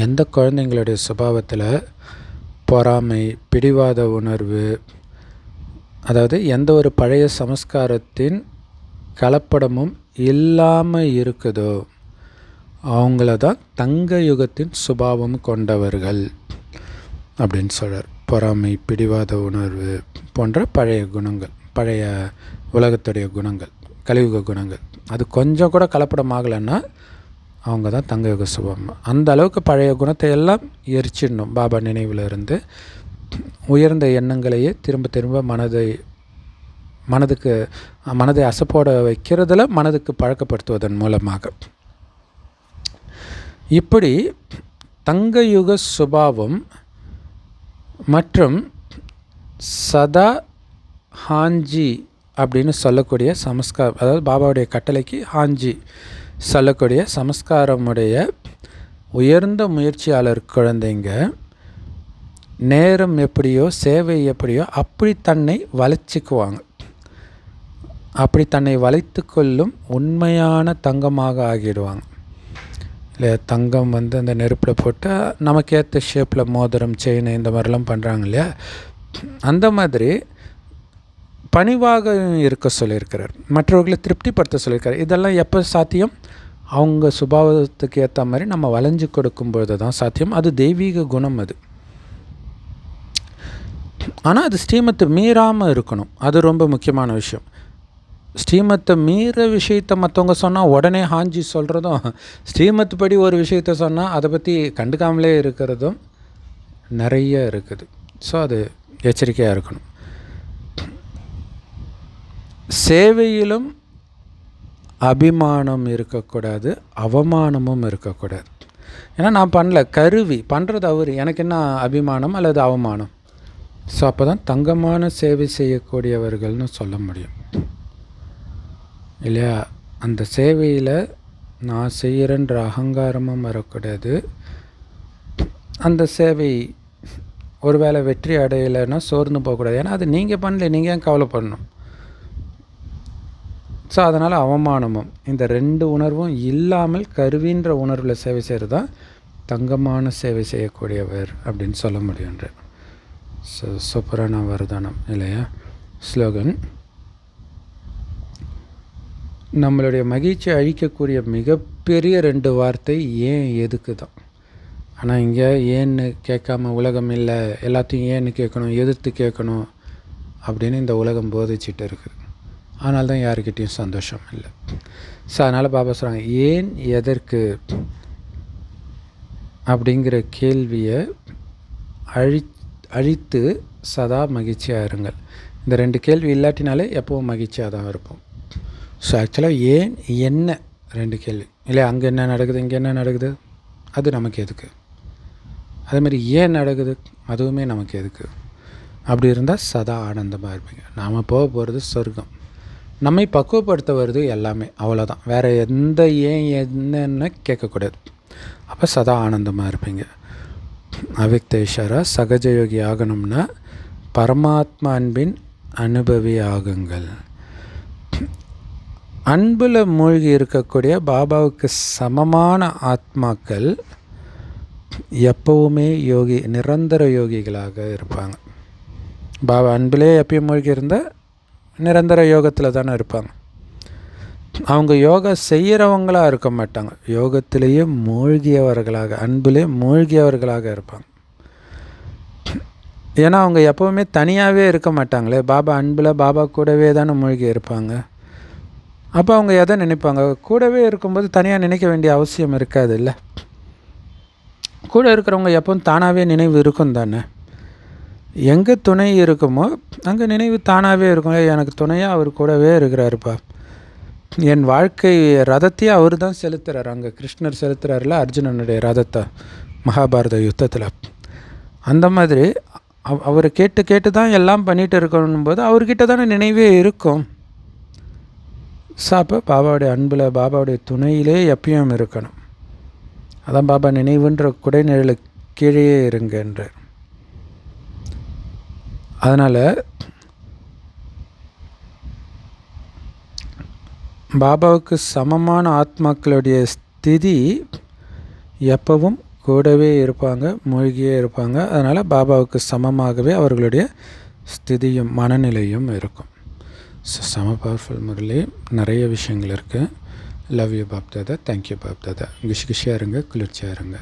எந்த குழந்தைங்களுடைய சுபாவத்தில் பொறாமை, பிடிவாத உணர்வு, அதாவது எந்த ஒரு பழைய சமஸ்காரத்தின் கலப்படமும் இல்லாமல் இருக்குதோ அவங்கள தான் தங்க யுகத்தின் சுபாவம் கொண்டவர்கள் அப்படின்னு சொல்கிறார். பொறாமை, பிடிவாத உணர்வு போன்ற பழைய குணங்கள், பழைய உலகத்துடைய குணங்கள், கலியுக குணங்கள், அது கொஞ்சம் கூட கலப்படம் ஆகலைன்னா அவங்க தான் தங்கயுக சுபாவம். அந்த அளவுக்கு பழைய குணத்தை எல்லாம் எரிச்சிடணும். பாபா நினைவில் இருந்து உயர்ந்த எண்ணங்களையே திரும்ப திரும்ப மனதை அசப்போட வைக்கிறதுல மனதுக்கு பழக்கப்படுத்துவதன் மூலமாக. இப்படி தங்கயுக சுபாவம் மற்றும் சதா ஹாஞ்சி அப்படின்னு சொல்லக்கூடிய சமஸ்காரம், அதாவது பாபாவுடைய கட்டளைக்கு ஹாஞ்சி சொல்லக்கூடிய சமஸ்காரமுடைய உயர்ந்த முயற்சியாளர் குழந்தைங்க நேரம் எப்படியோ சேவை எப்படியோ அப்படி தன்னை வளைச்சிக்குவாங்க. அப்படி தன்னை வளைத்து கொள்ளும் உண்மையான தங்கமாக ஆகிடுவாங்க. இல்லை, தங்கம் அந்த நெருப்பில் போட்டால் நமக்கேற்ற ஷேப்பில் மோதிரம், செயின் இந்த மாதிரிலாம் பண்ணுறாங்க இல்லையா, அந்த மாதிரி பணிவாக இருக்க சொல்லியிருக்கிறார். மற்றவர்களை திருப்திப்படுத்த சொல்லியிருக்கார். இதெல்லாம் எப்போ சாத்தியம்? அவங்க சுபாவத்துக்கு ஏற்ற மாதிரி நம்ம வளைஞ்சு கொடுக்கும்பொழுது தான் சாத்தியம். அது தெய்வீக குணம். அது ஆனால் அது ஸ்ரீமத்தை மீறாமல் இருக்கணும். அது ரொம்ப முக்கியமான விஷயம். ஸ்ரீமத்தை மீற விஷயத்தை மற்றவங்க சொன்னால் உடனே ஹாஞ்சி சொல்கிறதும், ஸ்ரீமத்து படி ஒரு விஷயத்த சொன்னால் அதை பற்றி கண்டுக்காமலே இருக்கிறதும் நிறைய இருக்குது. ஸோ அது எச்சரிக்கையாக இருக்கணும். சேவையிலும் அபிமானம் இருக்கக்கூடாது, அவமானமும் இருக்கக்கூடாது. ஏன்னா நான் பண்ணல, கருவி பண்ணுறது அவர், எனக்கு என்ன அபிமானம் அல்லது அவமானம்? ஸோ அப்போ தான் தங்கமான சேவை செய்யக்கூடியவர்கள்னு சொல்ல முடியும் இல்லையா? அந்த சேவையில் நான் செய்கிறேன்ற அகங்காரமும் வரக்கூடாது. அந்த சேவை ஒரு வேளை வெற்றி அடையலைன்னா சோர்ந்து போகக்கூடாது. ஏன்னா அது நீங்கள் பண்ணல, நீங்கள் ஏன் கவலைப்படணும்? ஸோ அதனால் அவமானமும், இந்த ரெண்டு உணர்வும் இல்லாமல் கருவின்ற உணர்வில் சேவை செய்கிறது தான் தங்கமான சேவை செய்யக்கூடியவர் அப்படின்னு சொல்ல முடியுன்ற. சூப்பரான வரதானம் இல்லையா? ஸ்லோகன்: நம்மளுடைய மகிழ்ச்சி அழிக்கக்கூடிய மிகப்பெரிய 2 வார்த்தை ஏன், எதுக்கு தான். ஆனால் இங்கே ஏன்னு கேட்காம உலகம் இல்லை, எல்லாத்தையும் ஏன்னு கேட்கணும், எதிர்த்து கேட்கணும் அப்படின்னு இந்த உலகம் போதிச்சுட்டு இருக்குது. அதனால தான் யாருக்கிட்டேயும் சந்தோஷம் இல்லை. ஸோ அதனால் பாபா சொல்கிறாங்க, ஏன் எதற்கு அப்படிங்கிற கேள்வியை அழித்து சதா மகிழ்ச்சியாக இருங்கள். இந்த 2 கேள்வி இல்லாட்டினாலே எப்போவும் மகிழ்ச்சியாக தான் இருப்போம். ஸோ ஆக்சுவலாக ஏன், என்ன 2 கேள்வி இல்லையா? அங்கே என்ன நடக்குது, இங்கே என்ன நடக்குது, அது நமக்கு எதுக்கு? அதேமாதிரி ஏன் நடக்குது, அதுவுமே நமக்கு எதுக்கு? அப்படி இருந்தால் சதா ஆனந்தமாக இருப்பீங்க. நாம் போக போகிறது சொர்க்கம். நம்மை பக்குவப்படுத்த வருது எல்லாமே, அவ்வளோதான். வேறு எந்த ஏன் என்னன்னு கேட்கக்கூடாது. அப்போ சதா ஆனந்தமாக இருப்பீங்க. அவ்யக்த இஷாரா: சகஜயோகி ஆகணும்னா பரமாத்மா அன்பின் அனுபவி ஆகுங்கள். அன்பில் மூழ்கி இருக்கக்கூடிய பாபாவுக்கு சமமான ஆத்மாக்கள் எப்பவுமே யோகி, நிரந்தர யோகிகளாக இருப்பாங்க. பாபா அன்பிலே எப்பயும் மூழ்கி இருந்தால் நிரந்தர யோகத்தில் தானே இருப்பாங்க. அவங்க யோகா செய்கிறவங்களாக இருக்க மாட்டாங்க, யோகத்திலேயே மூழ்கியவர்களாக, அன்பிலே மூழ்கியவர்களாக இருப்பாங்க. ஏன்னா அவங்க எப்போவுமே தனியாகவே இருக்க மாட்டாங்களே, பாபா அன்பில் பாபா கூடவே தானே மூழ்கி இருப்பாங்க. அப்போ அவங்க எதை நினைப்பாங்க? கூடவே இருக்கும்போது தனியாக நினைக்க வேண்டிய அவசியம் இருக்காது இல்லை. கூட இருக்கிறவங்க எப்பவும் தானாகவே நினைவு இருக்கும் தானே. எங்கே துணை இருக்குமோ அங்கே நினைவு தானாகவே இருக்கும். எனக்கு துணையாக அவர் கூடவே இருக்கிறாருப்பா, என் வாழ்க்கை ரதத்தையே அவர் தான் செலுத்துகிறார். அங்கே கிருஷ்ணர் செலுத்துகிறார்ல அர்ஜுனனுடைய ரதத்தை மகாபாரத யுத்தத்தில். அந்த மாதிரி அவரை கேட்டு கேட்டு தான் எல்லாம் பண்ணிகிட்டு இருக்கணும் போது அவர்கிட்ட தானே நினைவே இருக்கும். அப்போ பாபாவுடைய அன்பில், பாபாவுடைய துணையிலே எப்பயும் இருக்கணும். அதான் பாபா நினைவுன்ற குடைநிழலு கீழே இருங்கன்றார். அதனால் பாபாவுக்கு சமமான ஆத்மாக்களுடைய ஸ்திதி எப்பவும் கூடவே இருப்பாங்க, மூழ்கியே இருப்பாங்க. அதனால் பாபாவுக்கு சமமாகவே அவர்களுடைய ஸ்திதியும் மனநிலையும் இருக்கும். செம பவர்ஃபுல் முரளி. நிறைய விஷயங்கள் இருக்குது. Love you Bap Dada. Thank you Bap Dada. குஷியாக இருங்க, குளிர்ச்சியாக இருங்க.